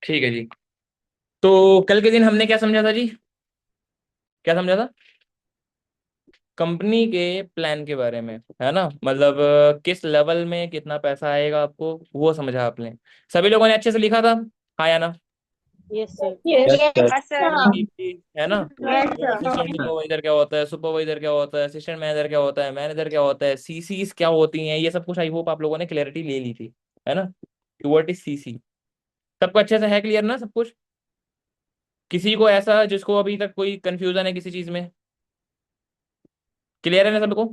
ठीक है जी। तो कल के दिन हमने क्या समझा था जी? क्या समझा था? कंपनी के प्लान के बारे में, है ना? मतलब किस लेवल में कितना पैसा आएगा आपको, वो समझा आपने। सभी लोगों ने अच्छे से लिखा था? हाँ या ना? Yes sir. Yes sir. Yes sir. है ना? Yes assistant sir. सुपरवाइजर क्या होता है, सुपरवाइजर क्या होता है, असिस्टेंट मैनेजर क्या होता है, मैनेजर क्या होता है, सीसीज क्या होती हैं, ये सब कुछ आई होप आप लोगों ने क्लैरिटी ले ली थी, है ना? कि व्हाट इज सीसी। सबको अच्छे से है क्लियर ना सब कुछ? किसी को ऐसा जिसको अभी तक कोई कंफ्यूजन है किसी चीज में? क्लियर है ना सबको?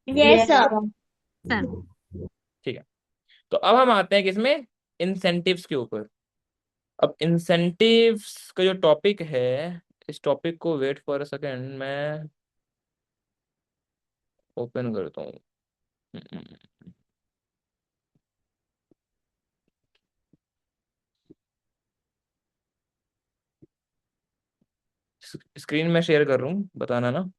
Yes sir. सर। ठीक है। तो अब हम आते हैं किसमें? इंसेंटिव्स के ऊपर। अब इंसेंटिव्स का जो टॉपिक है, इस टॉपिक को वेट फॉर अ सेकेंड, मैं ओपन करता हूँ। स्क्रीन में शेयर कर रहा हूँ, बताना ना।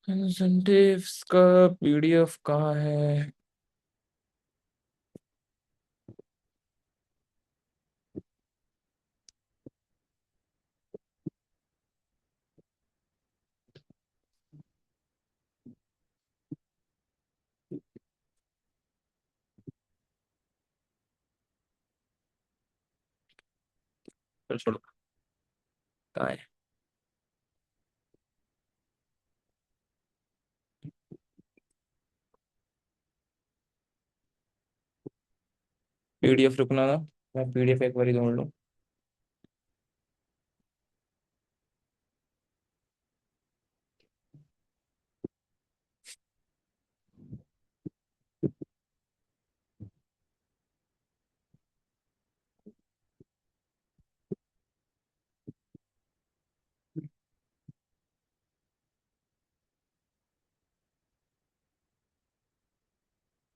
इंसेंटिव्स का पीडीएफ कहाँ है? चलो छोड़ो, कहाँ है? पीडीएफ रुकना ना, मैं पीडीएफ एक बार ढूंढ लूँ।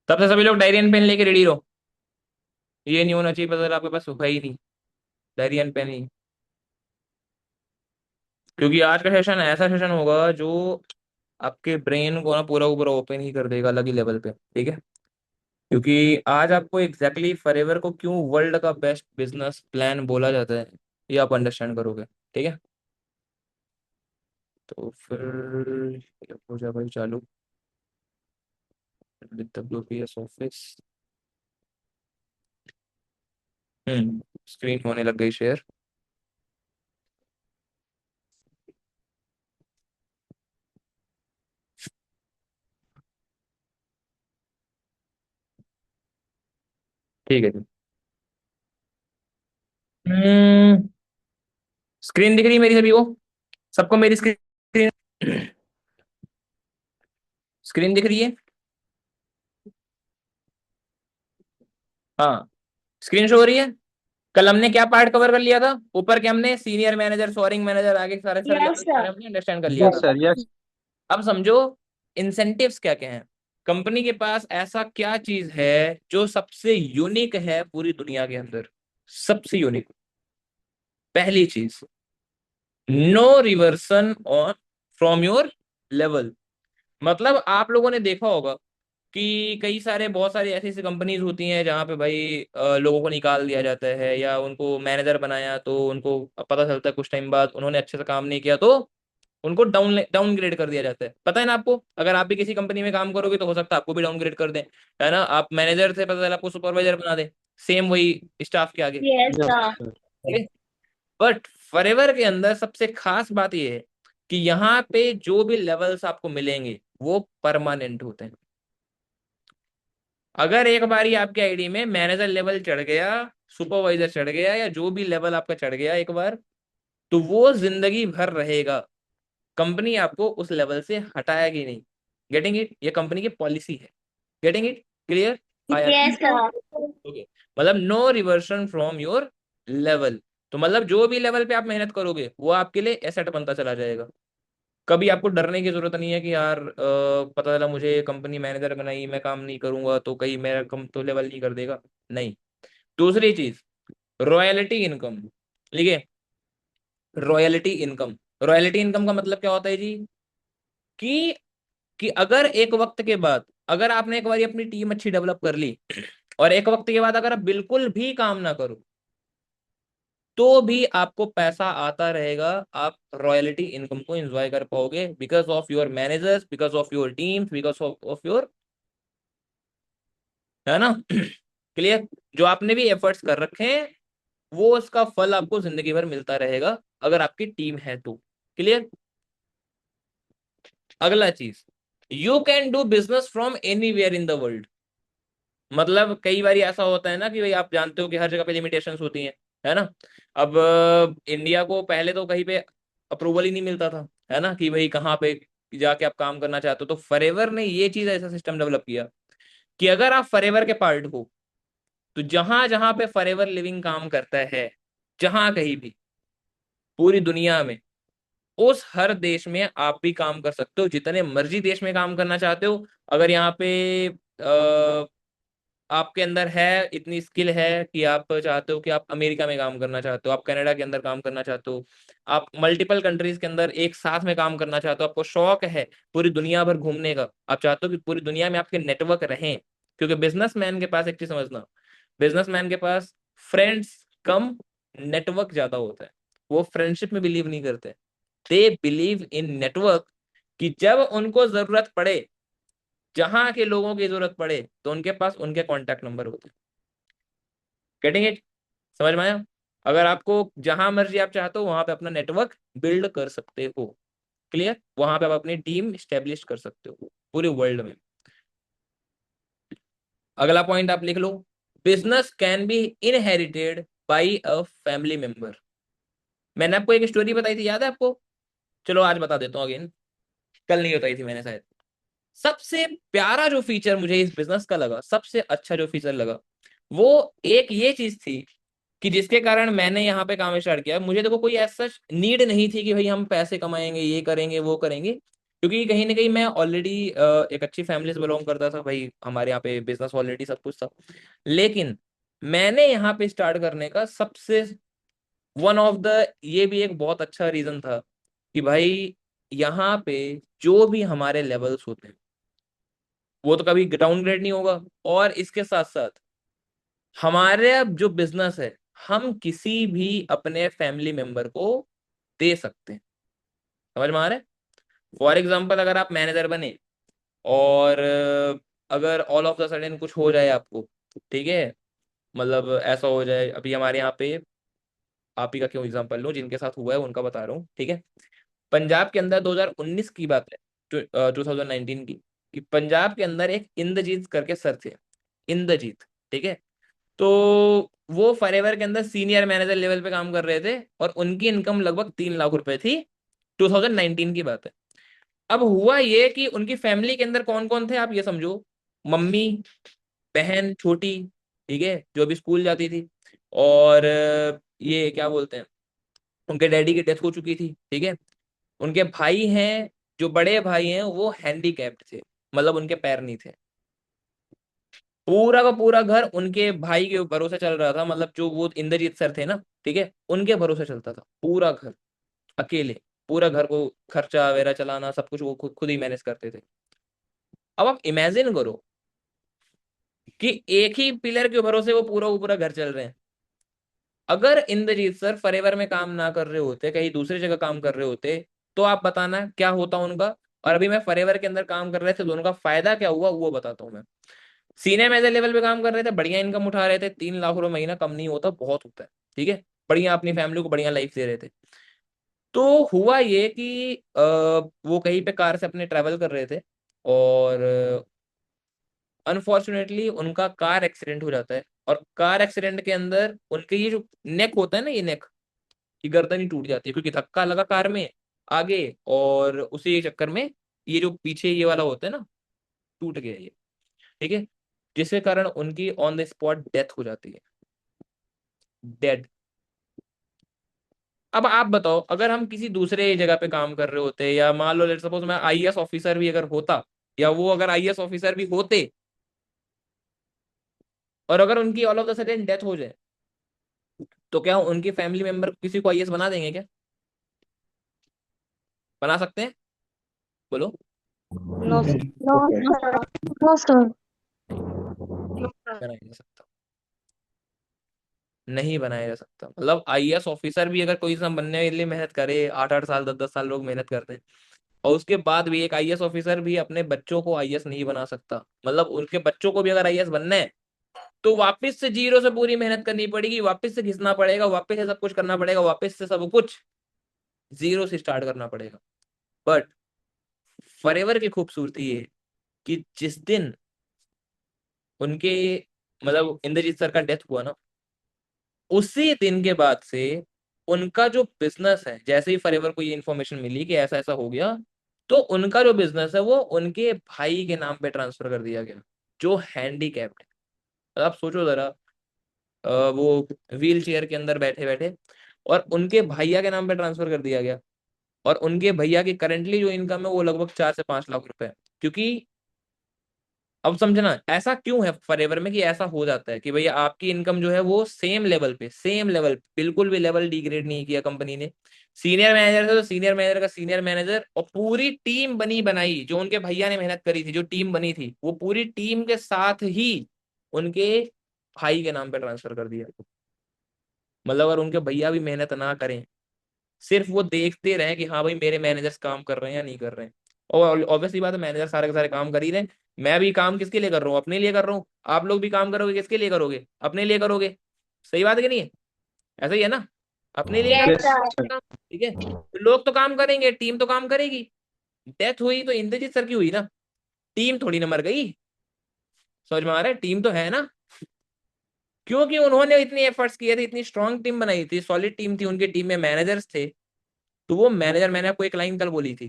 तब से सभी लोग डायरी एंड पेन लेके रेडी रहो। ये नहीं होना चाहिए पता, आपके पास है ही नहीं डायरी एंड पेन ही। क्योंकि आज का सेशन ऐसा सेशन होगा जो आपके ब्रेन को ना पूरा ऊपर ओपन ही कर देगा अलग ही लेवल पे, ठीक है? क्योंकि आज आपको एग्जैक्टली फॉरएवर को क्यों वर्ल्ड का बेस्ट बिजनेस प्लान बोला जाता है, ये आप अंडरस्टैंड करोगे, ठीक है? तो फिर ये हो जाए भाई चालू विद WPS ऑफिस। स्क्रीन होने लग गई शेयर। ठीक है जी। हम्म स्क्रीन दिख रही है मेरी सभी को? सबको मेरी स्क्रीन स्क्रीन दिख रही है? हाँ, स्क्रीन शो हो रही है। कल हमने क्या पार्ट कवर कर लिया था? ऊपर के हमने सीनियर मैनेजर, सोअरिंग मैनेजर, आगे सारे सारे यस लेवल के सर। बारे में अंडरस्टैंड कर लिया यस था। सर। यस। अब समझो इंसेंटिव्स क्या क्या है। कंपनी के पास ऐसा क्या चीज है जो सबसे यूनिक है पूरी दुनिया के अंदर? सबसे यूनिक पहली चीज, no reversion on from your level. मतलब आप लोगों ने देखा होगा कि कई सारे बहुत सारी ऐसी ऐसी कंपनीज होती हैं जहाँ पे भाई लोगों को निकाल दिया जाता है, या उनको मैनेजर बनाया तो उनको पता चलता है कुछ टाइम बाद उन्होंने अच्छे से काम नहीं किया तो उनको डाउनग्रेड कर दिया जाता है। पता है ना आपको? अगर आप भी किसी कंपनी में काम करोगे तो हो सकता है आपको भी डाउनग्रेड कर दें, है ना? आप मैनेजर से पता चला आपको सुपरवाइजर बना दे, सेम वही स्टाफ के आगे, यस यस सर। सर। ठीक है? बट फॉरएवर के अंदर सबसे खास बात यह है कि यहाँ पे जो भी लेवल्स आपको मिलेंगे वो परमानेंट होते हैं। अगर एक बारी आपके आईडी में मैनेजर लेवल चढ़ गया, सुपरवाइजर चढ़ गया, या जो भी लेवल आपका चढ़ गया एक बार, तो वो जिंदगी भर रहेगा। कंपनी आपको उस लेवल से हटाएगी नहीं। Getting it? ये कंपनी की पॉलिसी है। Getting it? क्लियर? आया ना? Yes sir. ओके। मतलब no reversion from your level. तो मतलब जो भी लेवल पे आप मेहनत करोगे वो आपके लिए एसेट बनता चला जाएगा। कभी आपको डरने की जरूरत नहीं है कि यार पता चला मुझे कंपनी मैनेजर बनाई, मैं काम नहीं करूंगा तो कहीं मेरा कम तो लेवल नहीं कर देगा। नहीं। दूसरी चीज, रॉयल्टी इनकम। ठीक है? Royalty income. रॉयल्टी इनकम का मतलब क्या होता है जी? कि अगर एक वक्त के बाद, अगर आपने एक बार अपनी टीम अच्छी डेवलप कर ली और एक वक्त के बाद अगर आप बिल्कुल भी काम ना करो, तो भी आपको पैसा आता रहेगा, आप रॉयल्टी इनकम को एंजॉय कर पाओगे, because of your managers, because of your teams, because of your, है ना? क्लियर? जो आपने भी एफर्ट्स कर रखे हैं, वो उसका फल आपको जिंदगी भर मिलता रहेगा, अगर आपकी टीम है तो। क्लियर? अगला चीज, you can do business from anywhere in the world. मतलब कई बार ऐसा होता है ना कि भाई आप जानते हो कि हर जगह पे लिमिटेशंस होती हैं, है ना? अब इंडिया को पहले तो कहीं पे अप्रूवल ही नहीं मिलता था, है ना, कि भाई कहाँ पे जाके आप काम करना चाहते हो। तो फॉरएवर ने ये चीज, ऐसा सिस्टम डेवलप किया कि अगर आप फॉरएवर के पार्ट हो, तो जहां जहां पे फॉरएवर लिविंग काम करता है, जहां कहीं भी पूरी दुनिया में, उस हर देश में आप भी काम कर सकते हो, जितने मर्जी देश में काम करना चाहते हो। अगर यहाँ पे आपके अंदर है, इतनी स्किल है कि आप चाहते हो कि आप अमेरिका में काम करना चाहते हो, आप कनाडा के अंदर काम करना चाहते हो, आप मल्टीपल कंट्रीज के अंदर एक साथ में काम करना चाहते हो, आपको शौक है पूरी दुनिया भर घूमने का, आप चाहते हो कि पूरी दुनिया में आपके नेटवर्क रहें, क्योंकि बिजनेसमैन के पास एक चीज समझना, बिजनेसमैन के पास फ्रेंड्स कम, नेटवर्क ज्यादा होता है। वो फ्रेंडशिप में बिलीव नहीं करते, दे बिलीव इन नेटवर्क, कि जब उनको जरूरत पड़े, जहां के लोगों की जरूरत पड़े, तो उनके पास उनके कॉन्टैक्ट नंबर होते हैं। Getting it? समझ में आया? अगर आपको जहां मर्जी आप चाहते हो वहां पे अपना नेटवर्क बिल्ड कर सकते हो। क्लियर? वहां पे आप अपनी टीम स्टेब्लिश कर सकते हो पूरे वर्ल्ड में। अगला पॉइंट आप लिख लो, business can be inherited by a family member. मैंने आपको एक स्टोरी बताई थी, याद है आपको? चलो आज बता देता हूँ अगेन, कल नहीं बताई थी मैंने शायद। सबसे प्यारा जो फीचर मुझे इस बिजनेस का लगा, सबसे अच्छा जो फीचर लगा, वो एक ये चीज थी कि जिसके कारण मैंने यहाँ पे काम स्टार्ट किया। मुझे देखो कोई ऐसा नीड नहीं थी कि भाई हम पैसे कमाएंगे, ये करेंगे वो करेंगे, क्योंकि कहीं ना कहीं मैं ऑलरेडी एक अच्छी फैमिली से बिलोंग करता था भाई, हमारे यहाँ पे बिजनेस ऑलरेडी सब कुछ था। लेकिन मैंने यहाँ पे स्टार्ट करने का सबसे, वन ऑफ द, ये भी एक बहुत अच्छा रीजन था कि भाई यहाँ पे जो भी हमारे लेवल्स होते हैं वो तो कभी डाउनग्रेड नहीं होगा, और इसके साथ साथ हमारे अब जो बिजनेस है, हम किसी भी अपने फैमिली मेंबर को दे सकते हैं। समझ में आ रहा है? फॉर एग्जाम्पल, अगर आप मैनेजर बने और अगर ऑल ऑफ द सडन कुछ हो जाए आपको, ठीक है, मतलब ऐसा हो जाए, अभी हमारे यहाँ पे, आप ही का क्यों एग्जाम्पल लो, जिनके साथ हुआ है उनका बता रहा हूँ, ठीक है। पंजाब के अंदर 2019 की बात है, 2019 की, कि पंजाब के अंदर एक इंद्रजीत करके सर थे, इंद्रजीत, ठीक है। तो वो फॉरएवर के अंदर सीनियर मैनेजर लेवल पे काम कर रहे थे, और उनकी इनकम लगभग 3 लाख रुपए थी, 2019 की बात है। अब हुआ ये कि उनकी फैमिली के अंदर कौन कौन थे, आप ये समझो, मम्मी, बहन छोटी, ठीक है, जो अभी स्कूल जाती थी, और ये क्या बोलते हैं, उनके डैडी की डेथ हो चुकी थी, ठीक है। उनके भाई हैं, जो बड़े भाई हैं वो हैंडीकैप्ड थे, मतलब उनके पैर नहीं थे। पूरा का पूरा घर उनके भाई के भरोसे चल रहा था, मतलब जो वो इंद्रजीत सर थे ना, ठीक है, उनके भरोसे चलता था पूरा घर, अकेले, पूरा घर को खर्चा वगैरह चलाना सब कुछ वो खुद खुद ही मैनेज करते थे। अब आप इमेजिन करो कि एक ही पिलर के भरोसे वो पूरा ऊपर घर चल रहे हैं। अगर इंद्रजीत सर फॉरएवर में काम ना कर रहे होते, कहीं दूसरी जगह काम कर रहे होते, तो आप बताना क्या होता उनका। और अभी मैं फॉरएवर के अंदर काम कर रहे थे, तो उनका फायदा क्या हुआ वो बताता हूँ मैं। सीनियर मैनेजर लेवल पे काम कर रहे थे, बढ़िया इनकम उठा रहे थे, 3 लाख रुपए महीना कम नहीं होता, बहुत होता है, ठीक है। बढ़िया अपनी फैमिली को बढ़िया लाइफ दे रहे थे। तो हुआ ये कि वो कहीं पे कार से अपने ट्रैवल कर रहे थे, और अनफॉर्चुनेटली उनका कार एक्सीडेंट हो जाता है। और कार एक्सीडेंट के अंदर उनके ये जो नेक होता है ना, ये नेक, ये गर्दन ही टूट जाती है, क्योंकि धक्का लगा कार में आगे, और उसी चक्कर में ये जो पीछे ये वाला होता है ना, टूट गया ये, ठीक है। जिसके कारण उनकी ऑन द स्पॉट डेथ हो जाती है, डेड। अब आप बताओ, अगर हम किसी दूसरे जगह पे काम कर रहे होते, या मान लो लेट्स सपोज मैं आईएएस ऑफिसर भी अगर होता, या वो अगर आईएएस ऑफिसर भी होते, और अगर उनकी all of the sudden death हो जाए, तो क्या उनकी फैमिली मेंबर किसी को आईएएस बना देंगे क्या? बना सकते हैं? बोलो। No sir. No sir. No sir. बनाया जा सकता, नहीं बनाया जा सकता। मतलब आईएएस ऑफिसर भी अगर कोई इंसान बनने के लिए मेहनत करे, 8-8 साल 10-10 साल लोग मेहनत करते हैं, और उसके बाद भी एक आईएएस ऑफिसर भी अपने बच्चों को आईएएस नहीं बना सकता। मतलब उनके बच्चों को भी अगर आईएएस बनना है तो वापस से जीरो से पूरी मेहनत करनी पड़ेगी, वापस से घिसना पड़ेगा, वापस से सब कुछ करना पड़ेगा, वापस से सब कुछ जीरो से स्टार्ट करना पड़ेगा। बट फॉरएवर की खूबसूरती ये कि जिस दिन उनके मतलब इंद्रजीत सर का डेथ हुआ ना, उसी दिन के बाद से उनका जो बिजनेस है, जैसे ही फॉरएवर को ये इन्फॉर्मेशन मिली कि ऐसा ऐसा हो गया, तो उनका जो बिजनेस है वो उनके भाई के नाम पे ट्रांसफर कर दिया गया, जो हैंडीकैप्ड है। आप सोचो जरा, वो व्हील चेयर के अंदर बैठे बैठे, और उनके भैया के नाम पे ट्रांसफर कर दिया गया। और उनके भैया की करंटली जो इनकम है वो लगभग 4 से 5 लाख रुपए है। क्योंकि अब समझना ऐसा क्यों है फॉरएवर में कि ऐसा हो जाता है कि भैया आपकी इनकम जो है वो सेम लेवल पे, सेम लेवल, बिल्कुल भी लेवल डिग्रेड नहीं किया कंपनी ने। सीनियर मैनेजर थे तो सीनियर मैनेजर का सीनियर मैनेजर, और पूरी टीम बनी बनाई जो उनके भैया ने मेहनत करी थी, जो टीम बनी थी वो पूरी टीम के साथ ही उनके भाई के नाम पे ट्रांसफर कर दिया। मतलब अगर उनके भैया भी मेहनत ना करें, सिर्फ वो देखते रहे कि हाँ भाई मेरे मैनेजर्स काम कर रहे हैं या नहीं कर रहे हैं, और ऑब्वियसली बात है मैनेजर सारे के सारे काम कर ही रहे हैं। मैं भी काम किसके लिए कर रहा हूँ? अपने लिए कर रहा हूँ। आप लोग भी काम करोगे किसके लिए करोगे? अपने लिए करोगे। सही बात है कि नहीं है? ऐसा ही है ना, अपने लिए कर यस रहे सर। हैं काम, ठीक है। तो लोग तो काम करेंगे, टीम तो काम करेगी। डेथ हुई तो इंद्रजीत सर की हुई ना, टीम थोड़ी ना मर गई। समझ में आ रहा है? टीम तो है ना, क्योंकि उन्होंने इतनी एफर्ट्स किए थे, इतनी स्ट्रांग टीम बनाई थी, सॉलिड टीम थी, उनकी टीम में मैनेजर्स थे। तो वो मैनेजर, मैंने आपको एक लाइन कल बोली थी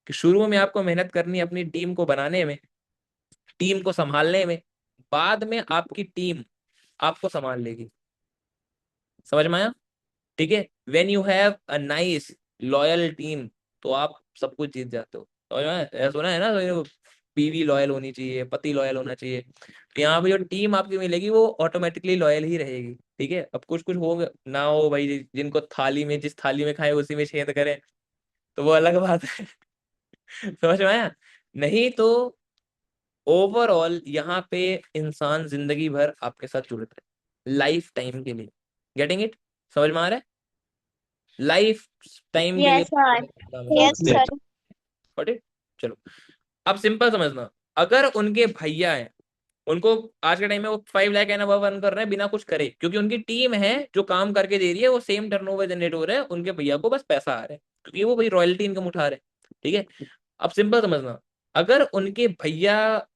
कि शुरू में आपको मेहनत करनी है अपनी टीम को बनाने में, टीम को संभालने में, बाद में आपकी टीम आपको संभाल लेगी। समझ में आया? ठीक है, when you have a nice loyal team तो आप सब कुछ जीत जाते हो। समझ में आया? ऐसा सुना है ना, तो बीवी लॉयल होनी चाहिए, पति लॉयल होना चाहिए, तो यहाँ पे जो टीम आपकी मिलेगी वो ऑटोमेटिकली लॉयल ही रहेगी। ठीक है, अब कुछ कुछ हो ना हो भाई, जिनको थाली में, जिस थाली में खाए उसी में छेद करें, तो वो अलग बात है। समझ में आया? नहीं तो ओवरऑल यहाँ पे इंसान जिंदगी भर आपके साथ जुड़ता है, लाइफ टाइम के लिए। Getting it? समझ में आ रहा है? लाइफ टाइम के लिए यस सर। काम है। Yes sir. Got it? चलो, अब सिंपल समझना, अगर उनके भैया हैं, उनको आज के टाइम में वो 5 लाख एंड अबव अर्न कर रहे हैं बिना कुछ करे, क्योंकि उनकी टीम है जो काम करके दे रही है, वो सेम टर्नओवर जनरेट हो रहा है, उनके भैया को बस पैसा आ रहा है क्योंकि वो भाई रॉयल्टी इनकम उठा रहे हैं। ठीक है, अब सिंपल समझना, अगर उनके भैया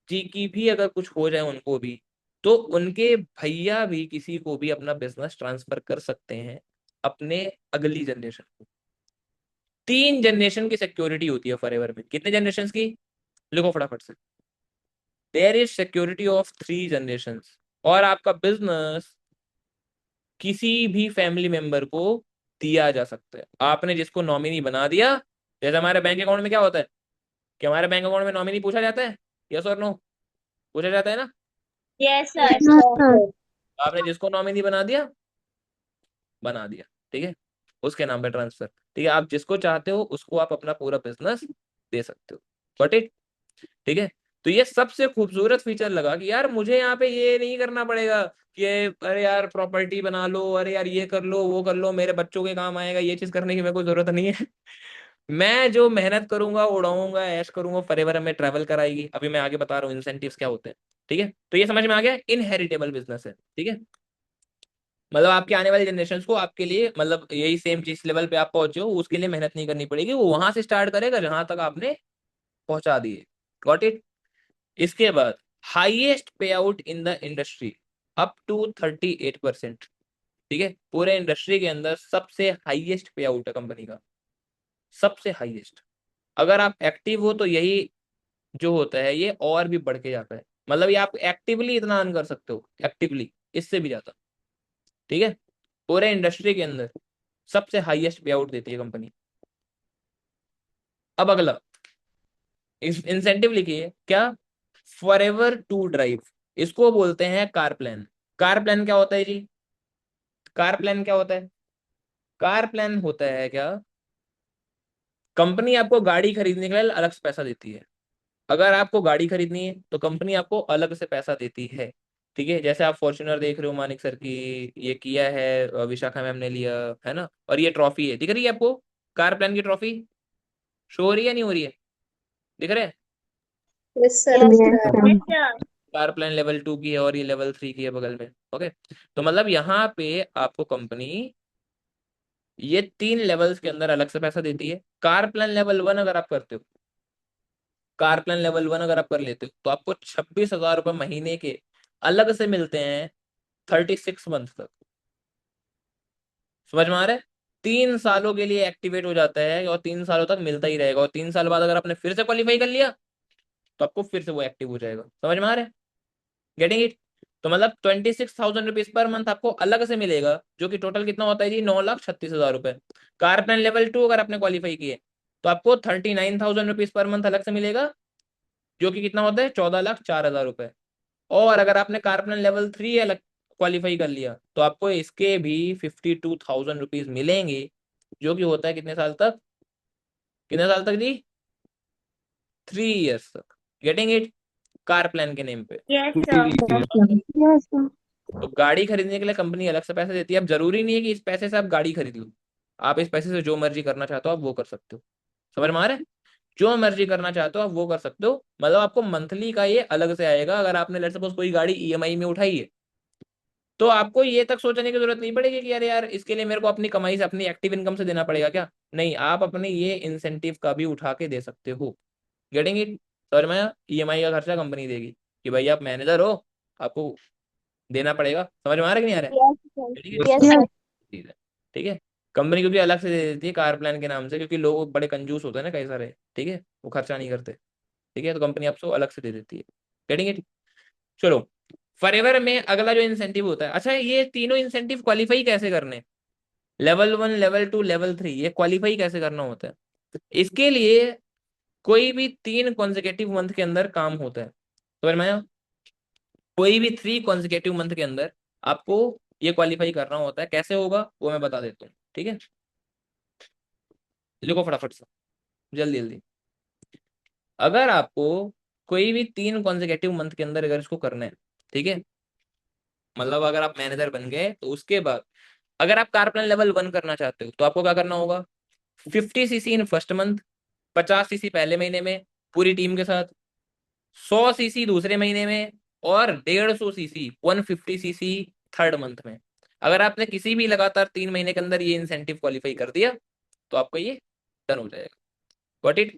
जी की भी अगर कुछ हो जाए उनको भी, तो उनके भैया भी किसी को भी अपना बिजनेस ट्रांसफर कर सकते हैं अपने अगली जनरेशन को। 3 जनरेशन की सिक्योरिटी होती है फॉरएवर में। कितने जनरेशन की? लिखो फटाफट से। There is security of 3 generation. और आपका बिजनेस किसी भी फैमिली मेंबर को दिया जा सकता है। आपने जिसको नॉमिनी बना दिया, जैसे हमारे बैंक अकाउंट में क्या होता है कि हमारे बैंक अकाउंट में नॉमिनी पूछा जाता है, यस और नो, पूछा जाता है ना। Yes Yes, sir. sir. आपने जिसको नॉमिनी बना दिया, बना दिया, ठीक है, उसके नाम पे ट्रांसफर। ठीक है, आप जिसको चाहते हो उसको आप अपना पूरा बिजनेस दे सकते हो। बट इट, ठीक है। तो ये सबसे खूबसूरत फीचर लगा कि यार मुझे यहाँ पे ये नहीं करना पड़ेगा कि अरे यार प्रॉपर्टी बना लो, अरे यार ये कर लो, वो कर लो, मेरे बच्चों के काम आएगा, ये चीज करने की मेरे को जरूरत नहीं है। मैं जो मेहनत करूंगा, उड़ाऊंगा, ऐश करूंगा, फॉरएवर में ट्रैवल कराएगी। अभी मैं आगे बता रहा हूँ इंसेंटिव्स क्या होते हैं। ठीक है, तो ये समझ में आ गया, इनहेरिटेबल बिजनेस है। ठीक है, मतलब आपके आने वाली जनरेशन को आपके लिए, मतलब यही सेम जिस लेवल पे आप पहुंचे हो उसके लिए मेहनत नहीं करनी पड़ेगी, वो वहां से स्टार्ट करेगा जहां तक आपने पहुंचा दिए। Got it? इसके बाद highest payout in the industry, up to 38%। ठीक है, पूरे इंडस्ट्री के अंदर सबसे हाईएस्ट पे आउट है कंपनी का, सबसे हाईएस्ट। अगर आप एक्टिव हो तो यही जो होता है ये और भी बढ़ के जाता है। मतलब ये आप एक्टिवली इतना अर्न कर सकते हो, एक्टिवली इससे भी ज्यादा। ठीक है, पूरे इंडस्ट्री के अंदर सबसे हाईएस्ट पे आउट देती है कंपनी। अब अगला इस इंसेंटिव लिखिए क्या, फॉरएवर टू ड्राइव, इसको बोलते हैं कार प्लान। कार प्लान क्या होता है जी? कार प्लान क्या होता है? कार प्लान होता है क्या, कंपनी आपको गाड़ी खरीदने के लिए अलग से पैसा देती है। अगर आपको गाड़ी खरीदनी है तो कंपनी आपको अलग से पैसा देती है। ठीक है, जैसे आप फॉर्च्यूनर देख रहे हो मानिक सर की, ये किया है विशाखा मैम ने लिया है ना, और ये ट्रॉफी है, दिख रही है आपको? कार प्लान की ट्रॉफी शो हो रही है नहीं हो रही है? दिख रहे हैं? यस सर, Yes, दिख sir. रहा है। Yes, sir. Car plan level 2 की है और ये लेवल 3 की है बगल में। ओके, तो मतलब यहाँ पे आपको कंपनी ये 3 लेवल्स के अंदर अलग से पैसा देती है। कार प्लान लेवल 1 अगर आप करते हो, कार प्लान लेवल 1 अगर आप कर लेते हो तो आपको 26,000 रुपये महीने के अलग से मिलते हैं 36 मंथ तक। समझ में आ रहा है? 3 सालों के लिए एक्टिवेट हो जाता है और 3 सालों तक मिलता ही रहेगा, और 3 साल बाद अगर आपने फिर से क्वालिफाई कर लिया तो आपको फिर से वो एक्टिव हो जाएगा। समझ में आ रहा है? Getting it? तो मतलब 26,000 रुपीज पर मंथ आपको अलग से मिलेगा, जो कि टोटल कितना होता है जी? 9,36,000 रुपए। कार प्लान लेवल 2 अगर आपने क्वालिफाई किए तो आपको 39,000 रुपीज पर मंथ अलग से मिलेगा, जो कि कितना होता है? 14,04,000 रुपए। और अगर आपने कार प्लान लेवल 3 अलग क्वालिफाई कर लिया तो आपको इसके भी 52,000 रुपीज मिलेंगे, जो कि होता है कितने साल तक? कितने साल तक जी? 3 इयर्स तक। Getting it? कार प्लान के नेम पे। Yes, sir. Yes, sir. Yes, sir. तो गाड़ी खरीदने के लिए कंपनी अलग से पैसे देती है। अब जरूरी नहीं है कि इस पैसे से आप गाड़ी खरीद लो, आप इस पैसे से जो मर्जी करना चाहते हो आप वो कर सकते हो। समझ में आ रहा है? जो मर्जी करना चाहते हो आप वो कर सकते हो। मतलब आपको मंथली का ये अलग से आएगा। अगर आपने लेट्स सपोज कोई गाड़ी ईएमआई में उठाई है तो आपको ये तक सोचने की जरूरत नहीं पड़ेगी कि यार यार इसके लिए मेरे को अपनी कमाई से, अपनी एक्टिव इनकम से देना पड़ेगा क्या। नहीं, आप अपने ये इंसेंटिव का भी उठा के दे सकते हो। Getting it? समझ में आया? ईएमआई का खर्चा कंपनी देगी कि भाई आप मैनेजर हो, आपको देना पड़ेगा। समझ में आ रहा है कि नहीं आ रहा है? Yes, sir. ठीक है, Yes, Yes, sir. sir. चीज है। ठीक है, कंपनी क्योंकि अलग से दे देती है कार प्लान के नाम से, क्योंकि लोग बड़े कंजूस होते हैं ना कई सारे। ठीक है, वो खर्चा नहीं करते। ठीक है, तो कंपनी आपको अलग से दे देती है। Getting it? चलो, फॉरएवर में अगला जो इंसेंटिव होता है, अच्छा ये तीनों इंसेंटिव क्वालिफाई कैसे करने? लेवल 1, लेवल 2, लेवल 3, ये क्वालिफाई कैसे करना होता है? इसके लिए कोई भी 3 कॉन्जिकेटिव मंथ के अंदर काम होता है। तो मैं कोई भी 3 कॉन्जिकेटिव मंथ के अंदर आपको ये क्वालिफाई करना होता है। कैसे होगा वो मैं बता देता हूँ। ठीक है, लिखो फटाफट से, जल्दी जल्दी। अगर आपको कोई भी 3 कॉन्जिकेटिव मंथ के अंदर अगर इसको करना है, ठीक है, मतलब अगर आप मैनेजर बन गए तो उसके बाद अगर आप कार प्लान लेवल 1 करना चाहते हो तो आपको क्या करना होगा? 50 CC in first month, 50 CC पहले महीने में पूरी टीम के साथ, 100 सीसी दूसरे महीने में, और 150 सीसी 150 सीसी थर्ड मंथ में। अगर आपने किसी भी लगातार 3 महीने के अंदर ये इंसेंटिव क्वालिफाई कर दिया तो आपको ये डन हो जाएगा। Got it?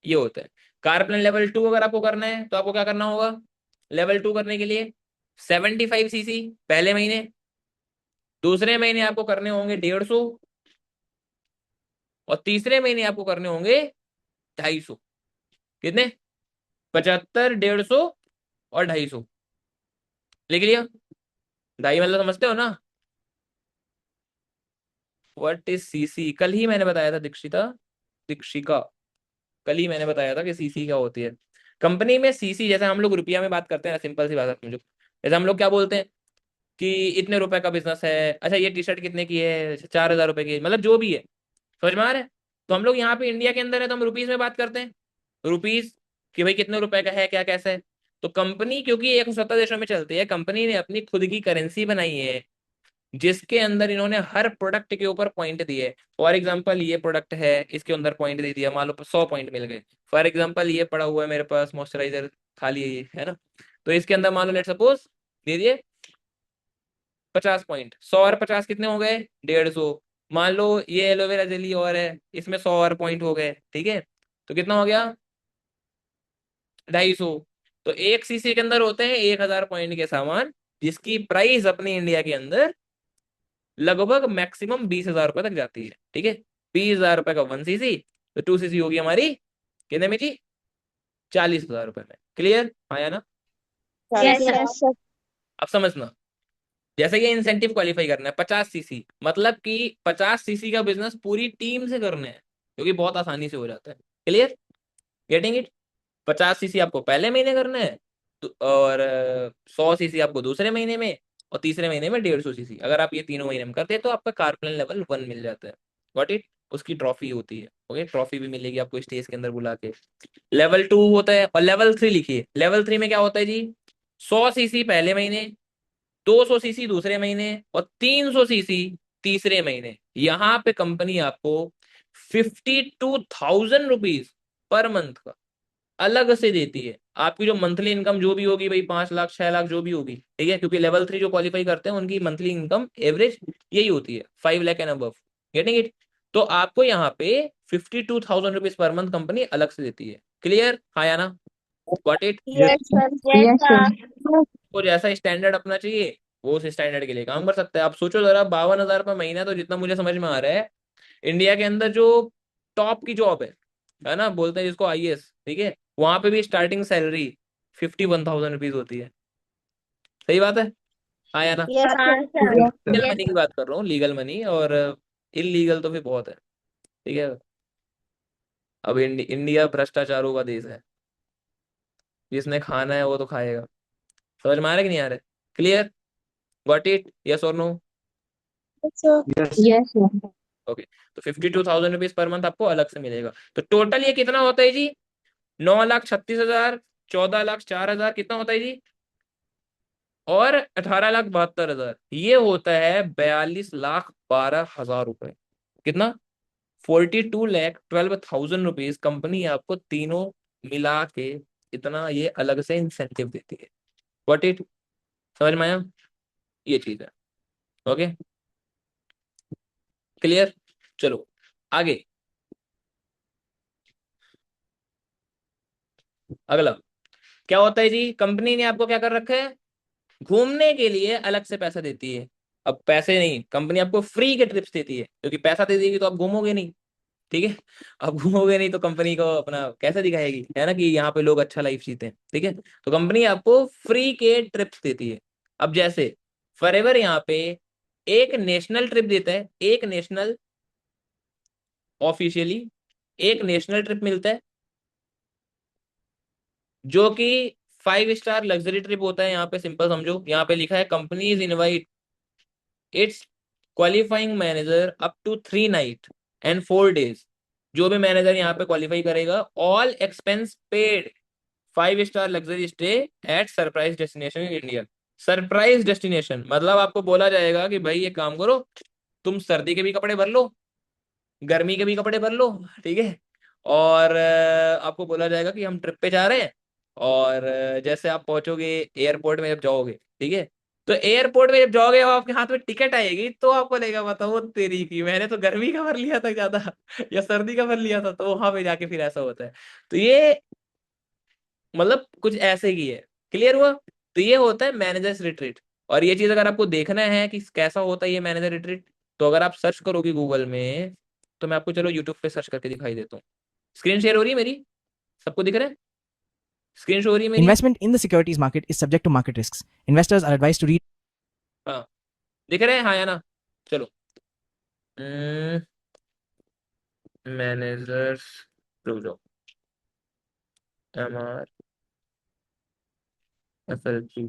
ये होता है। कार प्लान लेवल 2 अगर आपको करना है तो आपको क्या करना होगा? लेवल 2 करने के लिए 75 सीसी पहले महीने, दूसरे महीने आपको करने होंगे 150, और तीसरे महीने आपको करने होंगे 250। कितने? 75, 150 और 250। लिख लिया? ढाई मतलब समझते हो ना? What is CC? कल ही मैंने बताया था दीक्षिता, दीक्षिका, कल ही मैंने बताया था कि सीसी क्या होती है। कंपनी में सीसी, जैसे हम लोग रुपया में बात करते हैं, सिंपल सी बात है समझो। जैसे हम लोग क्या बोलते हैं कि इतने रुपए का बिजनेस है, अच्छा ये टी शर्ट कितने की है? 4,000 रुपए की, मतलब जो भी है। समझ में आ रहा है? तो हम लोग यहाँ पे इंडिया के अंदर है तो हम रुपीज में बात करते हैं, रुपीज, कि भाई कितने रुपए का है, क्या कैसे है। तो कंपनी क्योंकि 170 देशों में चलती है, कंपनी ने अपनी खुद की करेंसी बनाई है, जिसके अंदर इन्होंने हर प्रोडक्ट के ऊपर पॉइंट दिए। फॉर एग्जांपल ये प्रोडक्ट है, इसके अंदर पॉइंट दे दिया, मान लो 100 पॉइंट मिल गए। फॉर एग्जांपल ये पड़ा हुआ है मेरे पास मॉइस्चराइजर, खाली है ना, तो इसके अंदर मान लो लेट सपोज दे दिए 50 पॉइंट। 100 और 50 कितने हो गए? 150। मान लो ये एलोवेरा जेली और है, इसमें 100 और पॉइंट हो गए। ठीक है, तो कितना हो गया? 250। तो एक सीसी के अंदर होते हैं 1,000 पॉइंट के सामान, जिसकी प्राइस अपनी इंडिया के अंदर लगभग मैक्सिमम 20,000 रुपए तक जाती है। ठीक है, 20,000 रुपए का 1 सीसी, तो 2 सीसी होगी हमारी कितने में जी? 40,000 रुपए में। क्लियर आया ना? Yes, Yes, sir. sir. अब समझना, जैसे ये इंसेंटिव क्वालिफाई करना है 50 सीसी, मतलब कि 50 सीसी का बिजनेस पूरी टीम से करना है, क्योंकि बहुत आसानी से हो जाता है। क्लियर? Getting it? 50 सीसी आपको पहले महीने करना है, और 100 सीसी आपको दूसरे महीने में, और तीसरे महीने में 150 सीसी। अगर आप ये तीनों महीने में करते हैं तो आपका कार प्लान लेवल 1 मिल जाता है। Got it? उसकी ट्रॉफी होती है। ओके, ट्रॉफी भी मिलेगी आपको स्टेज के अंदर बुला के। लेवल 2 होता है, और लेवल 3 लिखिए। लेवल 3 में क्या होता है जी? 100 सीसी पहले महीने, 200 सीसी दूसरे महीने, और 300 सीसी तीसरे महीने। यहाँ पे कंपनी आपको 52,000 रुपीज पर मंथ का अलग से देती है। आपकी जो मंथली इनकम जो भी होगी भाई, 5 लाख 6 लाख जो भी होगी, ठीक है, क्योंकि लेवल 3 जो क्वालिफाई करते हैं उनकी मंथली इनकम एवरेज यही होती है, 5 lakh and above. Getting it? तो आपको यहाँ पे 52,000 रुपीज पर मंथ कंपनी अलग से देती है। क्लियर? हाँ या ना? Got it? Yes, sir. Yes, sir. को जैसा स्टैंडर्ड अपना चाहिए वो उस स्टैंडर्ड के लिए काम कर सकता है। आप सोचो जरा, 52,000 रुपये महीना, तो जितना मुझे समझ में आ रहा है, इंडिया के अंदर जो टॉप की जॉब है ना, बोलते हैं जिसको आईएएस, ठीक है, वहां पे भी स्टार्टिंग सैलरी 51,000 रुपीज होती है। सही बात है? हाँ या ना? Yes, sir. Yes, sir. Legal money की बात कर रहा हूँ, लीगल मनी, और इलीगल तो फिर बहुत है। ठीक है, अब इंडिया भ्रष्टाचारों का देश है, जिसने खाना है वो तो खाएगा। समझ में आ रहा है कि नहीं आ रहा है? क्लियर? Got it? यस और no? Yes, sir. Yes, sir. Okay, तो 52,000 रुपीज पर मंथ आपको अलग से मिलेगा। तो टोटल ये कितना होता है जी? 9,36,000, 14,04,000, कितना होता है जी? और 18,72,000, ये होता है 42,12,000 रुपए। कितना? 42,12,000 रुपीज कंपनी आपको तीनों मिला के इतना ये अलग से इंसेंटिव देती है। What it? समझ में आया? ये चीज है। Okay, clear? चलो आगे, अगला क्या होता है जी? कंपनी ने आपको क्या कर रखा है? घूमने के लिए अलग से पैसा देती है। अब पैसे नहीं, कंपनी आपको फ्री के ट्रिप्स देती है, क्योंकि पैसा दे देगी तो आप घूमोगे नहीं। ठीक है, अब घूमोगे नहीं तो कंपनी को अपना कैसे दिखाएगी, है ना, कि यहाँ पे लोग अच्छा लाइफ जीते हैं। ठीक है, तो कंपनी आपको फ्री के ट्रिप्स देती है। अब जैसे फॉरएवर यहाँ पे एक नेशनल ट्रिप देता है, एक नेशनल, ऑफिशियली एक नेशनल ट्रिप मिलता है, जो कि 5 स्टार लग्जरी ट्रिप होता है। यहाँ पे सिंपल समझो, यहाँ पे लिखा है companies invite its qualifying manager up to 3 night and 4 days. जो भी मैनेजर यहाँ पे क्वालिफाई करेगा, all expense paid, 5 star luxury stay at surprise destination in India. Surprise destination मतलब आपको बोला जाएगा कि भाई ये काम करो, तुम सर्दी के भी कपड़े भर लो, गर्मी के भी कपड़े भर लो, ठीक है, और आपको बोला जाएगा कि हम ट्रिप पे जा रहे हैं। और जैसे आप पहुंचोगे एयरपोर्ट में, जब जाओगे, ठीक है, तो एयरपोर्ट में जब जाओगे और आपके हाथ में टिकट आएगी, तो आपको लगेगा बताओ तेरी की, मैंने तो गर्मी का भर लिया था ज्यादा या सर्दी का भर लिया था। तो वहां पे जाके फिर ऐसा होता है। तो ये मतलब कुछ ऐसे ही है। क्लियर हुआ? तो ये होता है मैनेजर्स रिट्रीट। और ये चीज अगर आपको देखना है कि कैसा होता है ये मैनेजर रिट्रीट, तो अगर आप सर्च करोगे गूगल में, तो मैं आपको चलो यूट्यूब पे सर्च करके दिखाई देता हूँ। स्क्रीन शेयर हो रही है मेरी? सबको दिख रहा है? स्क्रीन शो हो रही है मेरी? Investment in the securities market is subject to market risks. Investors are advised to read. हाँ, दिख रहे हैं? हाँ या ना? चलो, मैनेजर्स, रुक जाओ, MR FLG,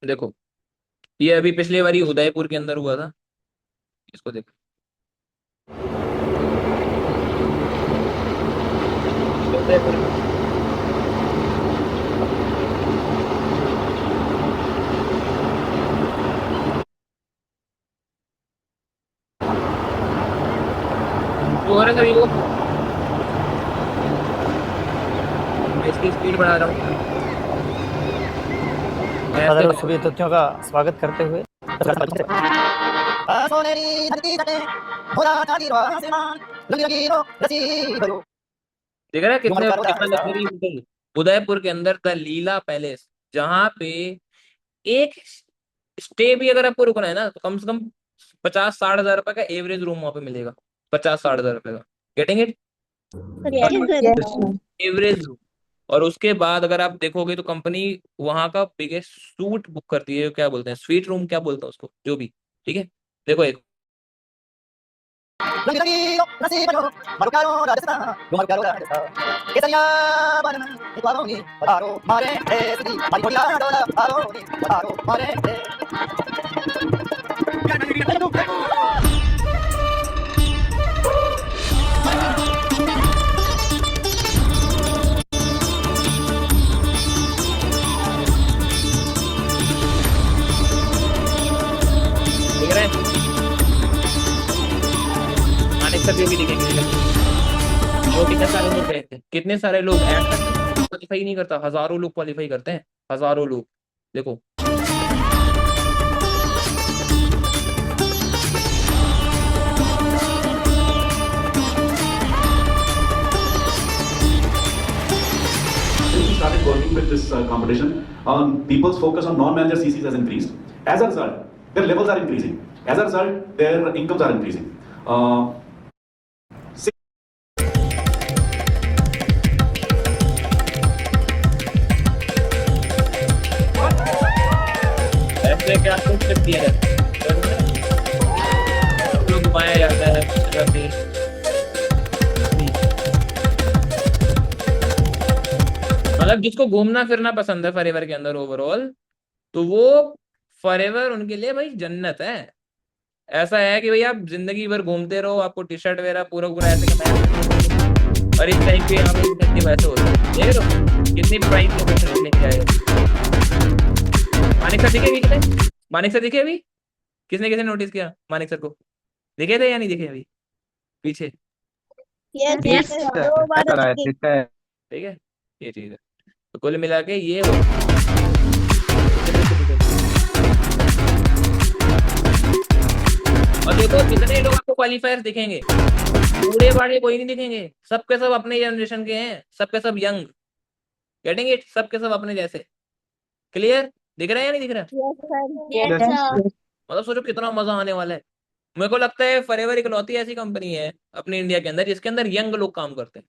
देखो, ये अभी पिछले बारी उदयपुर के अंदर हुआ था। इसको देखो, उदयपुर में। जो हो रहा है सभी को, मैं इसकी स्पीड बढ़ा रहा हूँ सदर ऐसे। सभी तथ्यों का स्वागत करते हुए देख रहे हैं कितने कितना लग्जरी होटल उदयपुर के अंदर, द लीला पैलेस, जहां पे एक स्टे भी अगर आपको रुकना है ना, तो कम से कम 50-60 हजार रुपए का एवरेज रूम वहां पे मिलेगा। 50-60 हजार रुपए का। Getting it? Yes, sir. Yes, sir. Average room. और उसके बाद अगर आप देखोगे तो कंपनी वहां का बिगेस्ट सूट बुक करती है, क्या बोलते हैं, स्वीट रूम क्या बोलते हैं उसको, जो भी। ठीक है, देखो एक देख रहे हैं, मानिक सर भी दिखेंगे। वो कितने सारे लोग हैं, कितने सारे लोग क्वालिफाई नहीं करता, हजारों लोग क्वालिफाई करते हैं, हजारों लोग। देखो Since we started working with this competition, people's focus on non-manager CCs has increased. As a result, their levels are increasing. As a result, their incomes are increasing. ऐसे क्या कुछ टिप दिया जाता है, लोग घुमाया जाता है। मतलब जिसको घूमना फिरना पसंद है फॉरएवर के अंदर ओवरऑल, तो वो फॉरएवर उनके लिए भाई जन्नत है। ऐसा है कि भाई आप जिंदगी भर घूमते रहो, आपको टी शर्ट वगैरह पूरा पूरा ऐसे और इस टाइप के यहाँ पे कितने पैसे होते हैं, देख रहे हो कितनी प्राइस लोकेशन लेके आए। मानिक सर दिखे कितने, मानिक सर दिखे अभी, किसने किसने नोटिस किया मानिक सर को, दिखे थे या नहीं दिखे अभी पीछे? यस दो बार दिखे। ठीक है, ये चीज है। तो कुल मिला के ये और देखो कितने लोग आपको क्वालिफायर्स दिखेंगे, बूढ़े बाड़े कोई नहीं दिखेंगे, सबके सब अपने जनरेशन के हैं, सबके सब यंग, गेटिंग इट, सबके सब अपने जैसे। क्लियर, दिख रहा है या नहीं दिख रहा? मतलब सोचो कितना मजा आने वाला है। मेरे को लगता है फॉरएवर इकलौती ऐसी कंपनी है अपने इंडिया के अंदर जिसके अंदर यंग लोग काम करते हैं।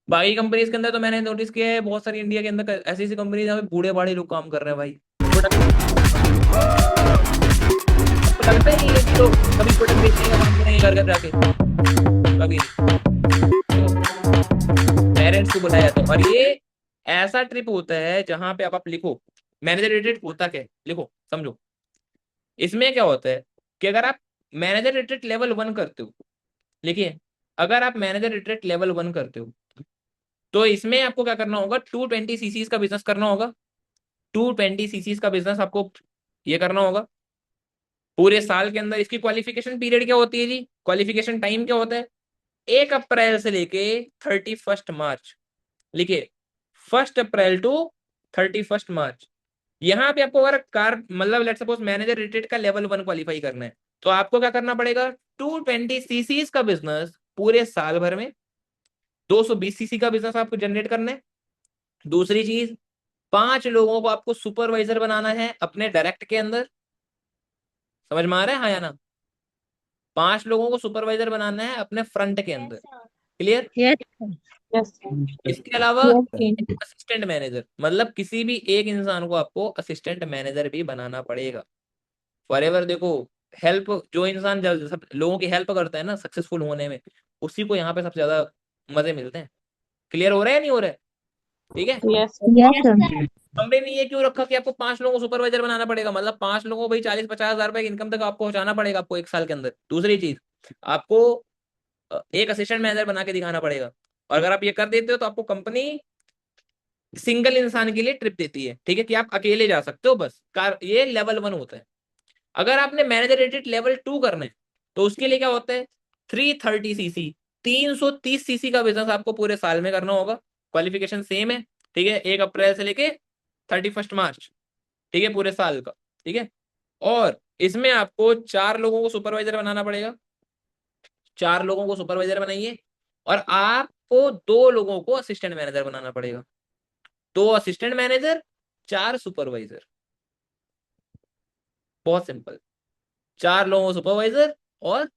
बाकी कंपनीज के अंदर तो मैंने नोटिस किया है बहुत सारी इंडिया के अंदर ऐसी ऐसी कंपनी जहाँ पे बूढ़े बाड़े लोग काम कर रहे हैं भाई। लगता ही है कि लोग कभी प्रोडक्ट बेचने घर घर जाके कभी पेरेंट्स को बुलाया जाता है। और ये ऐसा ट्रिप होता है जहां पे आप लिखो मैनेजर रिट्रीट होता क्या है, लिखो समझो। इसमें क्या होता है कि अगर आप मैनेजर रिट्रीट लेवल 1 करते हो, लिखिए अगर आप मैनेजर रिट्रीट लेवल 1 करते हो तो इसमें आपको क्या करना होगा, 220 सीसीज का बिजनेस करना होगा। 220 सीसीज का बिजनेस आपको ये करना होगा पूरे साल के अंदर। इसकी क्वालिफिकेशन पीरियड क्या होती है जी, क्वालिफिकेशन टाइम क्या होता है, 1 अप्रैल से लेके 31 मार्च। लिखिए 1 अप्रैल टू 31 मार्च। यहाँ पे आपको अगर कार मतलब लेट्स सपोज मैनेजर रिट्रीट का लेवल 1 क्वालिफाई करना है तो आपको क्या करना पड़ेगा, 220 सीसीज का बिजनेस पूरे साल भर में, 220 सीसी का बिजनेस आपको जनरेट करना है। दूसरी चीज, 5 लोगों को आपको सुपरवाइजर बनाना है अपने डायरेक्ट के अंदर। समझ में आ रहा है हाँ या ना? 5 लोगों को सुपरवाइजर बनाना है अपने फ्रंट के अंदर। क्लियर? इसके अलावा असिस्टेंट मैनेजर, मतलब किसी भी एक इंसान को आपको असिस्टेंट मैनेजर भी बनाना पड़ेगा। फॉरएवर देखो हेल्प, जो इंसान सब लोगों की हेल्प करता है ना सक्सेसफुल होने में, उसी को यहाँ पे सबसे ज्यादा मजे मिलते हैं। क्लियर हो रहा है या नहीं हो रहा है? ठीक है। कंपनी ने ये क्यों रखा कि आपको 5 लोगों को सुपरवाइजर बनाना पड़ेगा, मतलब 5 लोगों को भाई 40-50 हजार रुपए की इनकम तक आपको पहुंचाना पड़ेगा आपको 1 साल के अंदर। दूसरी चीज, आपको एक असिस्टेंट मैनेजर बना के दिखाना पड़ेगा। और अगर आप ये कर देते हो तो आपको कंपनी सिंगल इंसान के लिए ट्रिप देती है, ठीक है, कि आप अकेले जा सकते हो बस कार। ये लेवल 1 होता है। अगर आपने मैनेजर रेटेड लेवल 2 करना है तो उसके लिए क्या होता है, 330 सीसी, 330 सीसी का बिजनेस आपको पूरे साल में करना होगा। क्वालिफिकेशन सेम है, ठीक है, 1 अप्रैल से लेके 31 मार्च, ठीक है, पूरे साल का। ठीक है, और इसमें आपको 4 लोगों को सुपरवाइजर बनाना पड़ेगा। 4 लोगों को सुपरवाइजर बनाइए और आपको 2 लोगों को असिस्टेंट मैनेजर बनाना पड़ेगा। 2 असिस्टेंट मैनेजर, 4 सुपरवाइजर। बहुत सिंपल, 4 लोगों को सुपरवाइजर और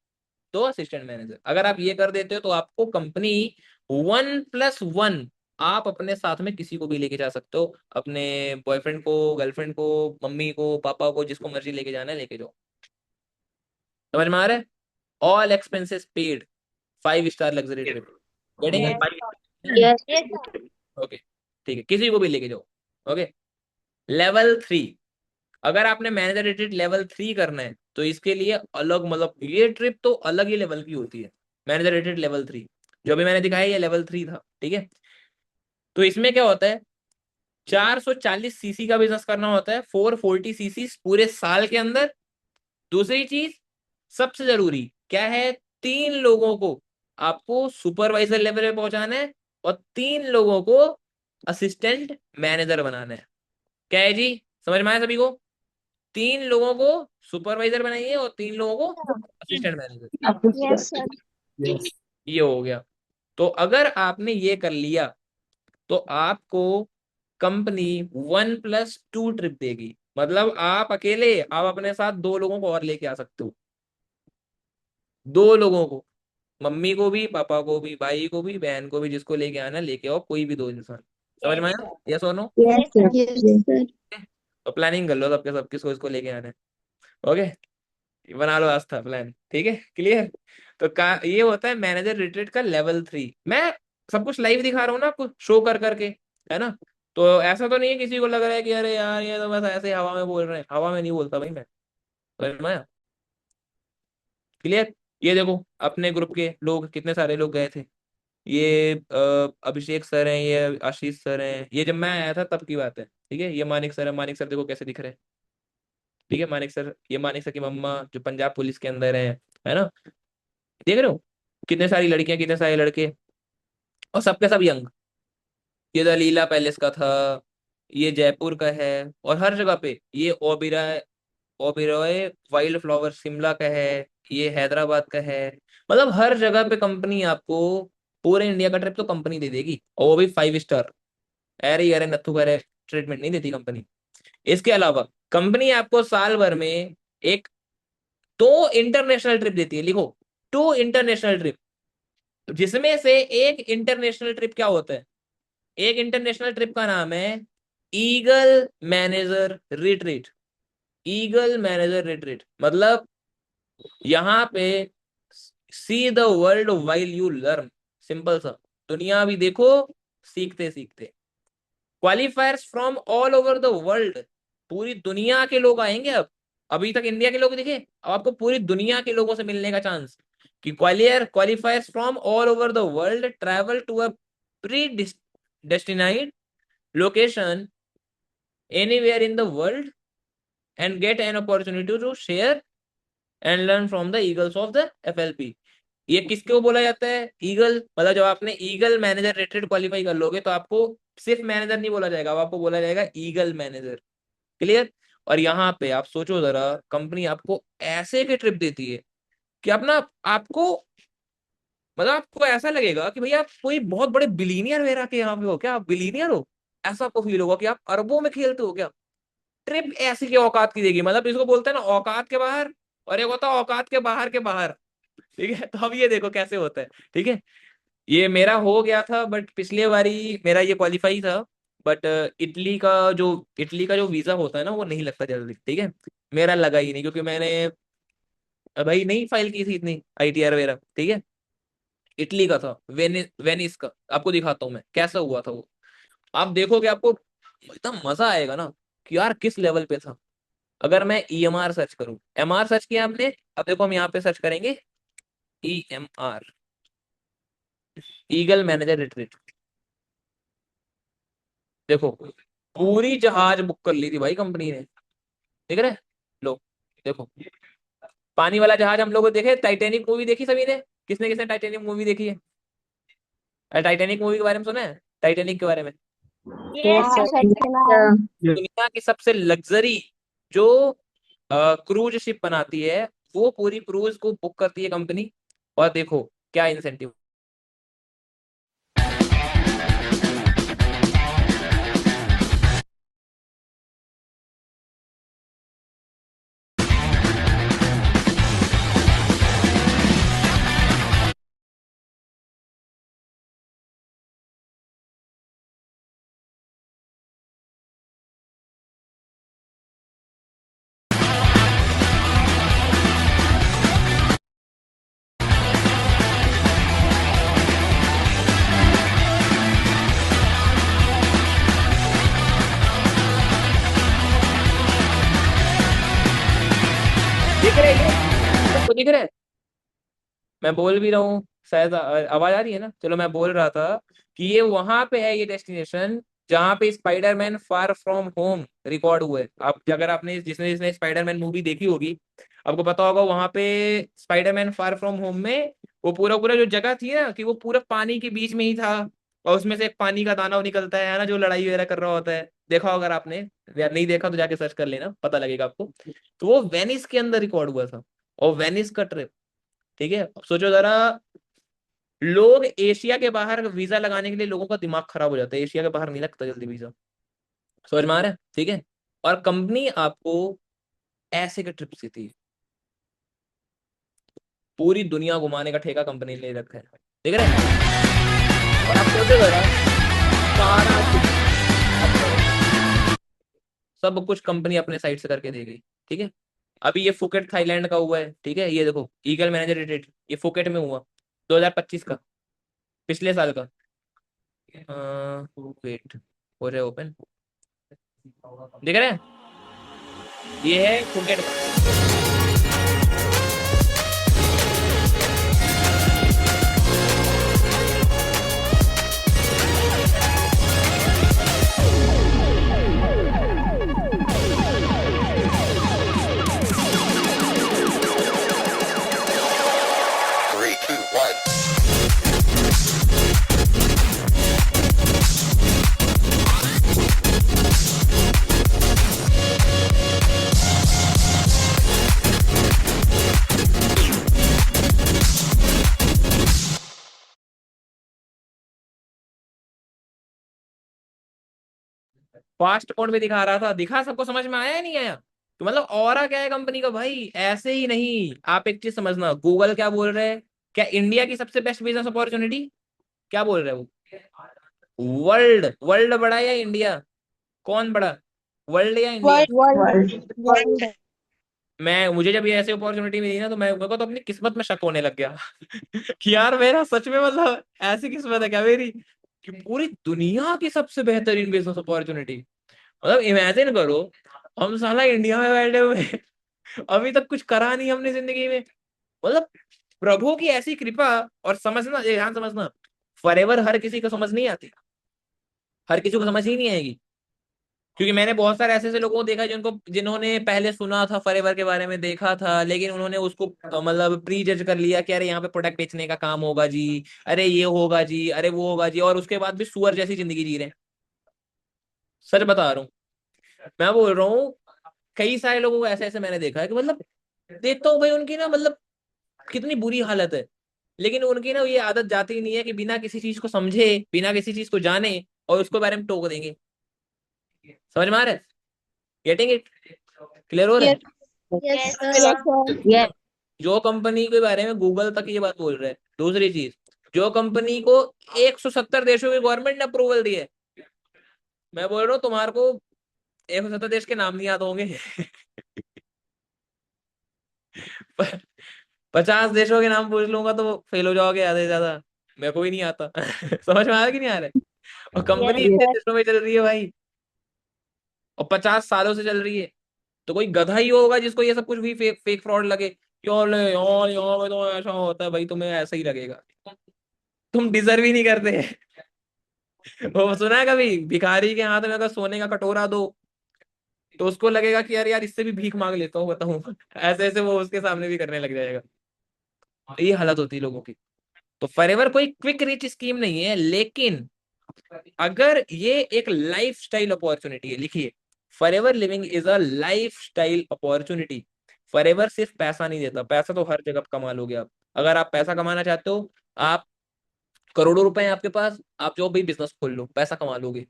2 असिस्टेंट मैनेजर। अगर आप ये कर देते हो तो आपको कंपनी 1+1 आप अपने साथ में किसी को भी लेके जा सकते हो, अपने बॉयफ्रेंड को, गर्लफ्रेंड को, मम्मी को, पापा को, जिसको मर्जी लेके जाना है लेके जाओ। समझ में आ रहा है? All expenses paid, 5 star luxury trip. Getting it? Yes. Okay, ठीक है, किसी को भी लेके जाओ। ओके, लेवल 3, अगर आपने मैनेजर रेटेड लेवल 3 करना है तो इसके लिए अलग, मतलब ये ट्रिप तो अलग ही लेवल की होती है। मैनेजर रेटेड लेवल 3 जो अभी मैंने दिखाया ये लेवल 3 था, ठीक है। तो इसमें क्या होता है, 440 सीसी का बिजनेस करना होता है, 440 सीसी पूरे साल के अंदर। दूसरी चीज सबसे जरूरी क्या है, 3 लोगों को आपको सुपरवाइजर लेवल पे पहुंचाना है और 3 लोगों को असिस्टेंट मैनेजर बनाना है। क्या है जी, समझ में आया सभी को? 3 लोगों को सुपरवाइजर बनाइए और 3 लोगों को असिस्टेंट मैनेजर। Yes, sir. ये हो गया। तो अगर आपने ये कर लिया तो आपको कंपनी 1+2 ट्रिप देगी। मतलब आप अकेले, आप अपने साथ 2 लोगों को और लेके आ सकते हो। 2 लोगों को, मम्मी को भी, पापा को भी, भाई को भी, बहन को भी, जिसको लेके आना लेके आओ, कोई भी 2 इंसान। समझ में आया? यस और no? Yes, sir. Yes, sir. तो प्लानिंग कर लो सबके सब, किसको इसको लेके आना है। ओके, बना लो आस्था प्लान, ठीक है, क्लियर? तो ये होता है मैनेजर रिट्रीट का लेवल 3। मैं सब कुछ लाइव दिखा रहा हूँ ना, आपको शो कर करके, है ना। तो ऐसा तो नहीं है किसी को लग रहा है कि अरे यार ये तो बस ऐसे हवा में बोल रहे हैं। हवा में नहीं बोलता भाई मैं, समझ में आया? क्लियर? ये देखो अपने ग्रुप के लोग कितने सारे लोग गए थे। ये अभिषेक सर हैं, ये आशीष सर हैं, ये जब मैं आया था तब की बात है, ठीक है। ये मानिक सर है, मानिक सर देखो कैसे दिख रहे हैं, ठीक है। मानिक सर, ये मानिक सर की मम्मा जो पंजाब पुलिस के अंदर है ना। देख रहे हो कितने सारी लड़कियां, कितने सारे लड़के, और सबके सब यंग। ये दलीला पैलेस का था, ये जयपुर का है, और हर जगह पे ये ओबेरॉय वाइल्ड फ्लावर शिमला का है, ये हैदराबाद का है। मतलब हर जगह पे कंपनी आपको पूरे इंडिया का ट्रिप तो कंपनी दे देगी, और वो भी 5 स्टार। अरे अरे नथु करे ट्रीटमेंट नहीं देती कंपनी। इसके अलावा कंपनी आपको साल भर में एक 2 इंटरनेशनल ट्रिप देती है। लिखो, 2 इंटरनेशनल ट्रिप, जिसमें से एक इंटरनेशनल ट्रिप क्या होता है, एक इंटरनेशनल ट्रिप का नाम है eagle manager retreat. Eagle manager retreat मतलब यहाँ पे see the world while you learn, simple सा, दुनिया भी देखो सीखते सीखते। क्वालिफायर्स from all over the world, पूरी दुनिया के लोग आएंगे। अब अभी तक इंडिया के लोग दिखे, अब आपको पूरी दुनिया के लोगों से मिलने का चांस। कि qualifiers from all over the world travel to a predestined location anywhere in the world and get an opportunity to share and learn from the eagles of the FLP। ये किसको बोला जाता है eagle? मतलब जब आपने eagle manager rated qualify कर लोगे तो आपको सिर्फ मैनेजर नहीं बोला जाएगा, अब आपको बोला जाएगा ईगल मैनेजर। क्लियर? और यहाँ पे आप सोचो जरा, कंपनी आपको ऐसे के ट्रिप देती है कि अपना आपको, मतलब आपको ऐसा लगेगा कि भैया आप कोई बहुत बड़े बिलीनियर वगैरह के यहाँ पे हो क्या, आप बिलीनियर हो, ऐसा आपको फील होगा कि आप अरबों में खेलते हो क्या। ट्रिप ऐसी की औकात की देगी, मतलब इसको बोलते हैं ना औकात के बाहर, और एक होता है औकात के बाहर के बाहर। ठीक है, तो अब ये देखो कैसे होता है, ठीक है। ये मेरा हो गया था, बट पिछले बारी मेरा ये क्वालिफाई था, बट इटली का जो वीजा होता है ना वो नहीं लगता जल्दी, ठीक है। मेरा लगा ही नहीं क्योंकि मैंने भाई नहीं फाइल की थी इतनी ITR वगैरह, ठीक है। इटली का था, वेनिस का, आपको दिखाता हूँ मैं कैसा हुआ था वो। आप देखोगे आपको इतना मजा आएगा ना कि यार किस लेवल पे था। अगर मैं EMR सर्च करूं, MR सर्च किया आपने, अब देखो हम यहाँ पे सर्च करेंगे EMR, ईगल मैनेजर रिट्रीट। देखो पूरी जहाज बुक कर ली थी भाई कंपनी ने, देख रहे? लो देखो, पानी वाला जहाज हम लोग देखे, टाइटेनिक मूवी देखी सभी ने? किसने किसने टाइटेनिक मूवी देखी है? टाइटेनिक मूवी के बारे में सुना है? टाइटेनिक के बारे में? Yes, sir. दुनिया की सबसे लग्जरी जो क्रूज शिप बनाती है, वो पूरी क्रूज को बुक करती है कंपनी। और देखो क्या इंसेंटिव सबको दिख रहा है? मैं बोल भी रहा हूँ, शायद आवाज आ रही है ना? चलो, मैं बोल रहा था कि ये वहां पे है, ये डेस्टिनेशन जहाँ पे Spiderman far from home record हुआ है। आप अगर आपने जिसने जिसने स्पाइडरमैन मूवी देखी होगी, आपको पता होगा वहां पे स्पाइडरमैन फार फ्रॉम होम में वो पूरा पूरा जो जगह थी ना, कि वो पूरा पानी के बीच में ही था, और उसमें से एक पानी का दाना निकलता है ना, जो लड़ाई वगैरह कर रहा होता है। देखा होगा अगर आपने, या नहीं देखा तो जाके सर्च कर लेना, पता लगेगा आपको। तो वो वेनिस के अंदर रिकॉर्ड हुआ था, और वेनिस का ट्रिप, ठीक है। अब सोचो जरा, लोग एशिया के बाहर वीजा लगाने के लिए लोगों का दिमाग खराब हो जाता है, एशिया के बाहर नहीं लगता जल्दी वीजा। समझ में आ रहा है? ठीक है। और कंपनी आपको ऐसे के ट्रिप्स देती है, पूरी दुनिया घुमाने का ठेका कंपनी ले रखा है, देख रहे हैं? और आप सोचो जरा, सारा कुछ सब कुछ कंपनी अपने साइड से करके देगी, ठीक है। अभी ये फुकेट थाईलैंड का हुआ है, ठीक है। ये देखो, ईगल मैनेजर रिट्रीट, ये फुकेट में हुआ 2025 का, पिछले साल का। वेट, हो रहा है ओपन, देख रहे हैं? ये है फुकेट का। Three, two, one. Fast mode में दिखा रहा था, दिखा? सबको समझ में आया या नहीं आया? तो मतलब ऑरा क्या है कंपनी का भाई, ऐसे ही नहीं। आप एक चीज समझना, गूगल क्या बोल रहे हैं, क्या इंडिया की सबसे बेस्ट बिजनेस अपॉर्चुनिटी, क्या बोल रहे हैं वो? वर्ल्ड, वर्ल्ड बड़ा या इंडिया? कौन बड़ा, वर्ल्ड या इंडिया? वर्ल्ड। मुझे जब ये ऐसी अपॉर्चुनिटी मिली ना, तो मेरे को तो अपनी किस्मत में शक होने लग गया कि यार मेरा सच में, मतलब ऐसी किस्मत है क्या मेरी, कि पूरी दुनिया की सबसे बेहतरीन बिजनेस अपॉर्चुनिटी। मतलब इमेजिन करो, हम साला इंडिया में बैठे हुए हैं, अभी तक कुछ करा नहीं हमने जिंदगी में। मतलब प्रभु की ऐसी कृपा। और समझना, ये ध्यान समझना, फॉरएवर हर किसी को समझ नहीं आती, हर किसी को समझ ही नहीं आएगी। क्योंकि मैंने बहुत सारे ऐसे ऐसे लोगों को देखा जिन्होंने पहले सुना था फॉरएवर के बारे में, देखा था, लेकिन उन्होंने उसको मतलब प्री जज कर लिया कि अरे यहाँ पे प्रोडक्ट बेचने का काम होगा जी, अरे ये होगा जी, अरे वो होगा जी, और उसके बाद भी सुअर जैसी जिंदगी जी रहे हैं। सच बता रहा हूँ, मैं बोल रहा हूँ, कई सारे लोगों को ऐसे ऐसे मैंने देखा है कि मतलब देखता हूँ भाई, उनकी ना मतलब कितनी बुरी हालत है, लेकिन उनकी ना ये आदत जाती ही नहीं है कि बिना किसी चीज को समझे, बिना किसी चीज को जाने, और उसके बारे में टोक देंगे। समझ में आ रहा है? Getting it? क्लियर हो रहा है? Yes sir. जो कंपनी के बारे में गूगल तक ये बात बोल रहा है। दूसरी चीज, जो कंपनी को 170 देशों की गवर्नमेंट ने अप्रूवल दी है, मैं बोल रहा हूँ तुम्हारे को 170 देश के नाम नहीं याद होंगे 50 देशों के नाम पूछ लूंगा तो फेल हो जाओगे आधे से ज्यादा, मेरे को भी नहीं आता समझ में आ रहा है कि नहीं आ रहा है? और कंपनी यस इतने सर। देशों में चल रही है भाई, और 50 सालों से चल रही है। तो कोई गधा ही होगा जिसको ये सब कुछ भी फेक फेक फ्रॉड लगे, यार ले यार यहाँ पे तो ऐसा होता है भाई, तुम्हें ऐसा ही लगेगा, तुम डिजर्व ही नहीं करते वो सुना है कभी, भिखारी के हाथ में अगर सोने का कटोरा दो, तो उसको लगेगा कि यार यार इससे भी भीख मांग लेता हूँ, बताऊँ ऐसे ऐसे वो उसके सामने भी करने लग जाएगा। ये हालत होती है लोगों की। तो फॉरएवर कोई क्विक रिच स्कीम नहीं है, लेकिन अगर ये एक लाइफ स्टाइल अपॉर्चुनिटी है, लिखिए, forever living is a life style opportunity. Forever सिर्फ पैसा नहीं देता, पैसा तो हर जगह कमा लोगे आप। अगर आप पैसा कमाना चाहते हो, आप करोड़ों रुपए हैं आपके पास, आप जो भी बिजनेस खोल लो, पैसा कमा लोगे।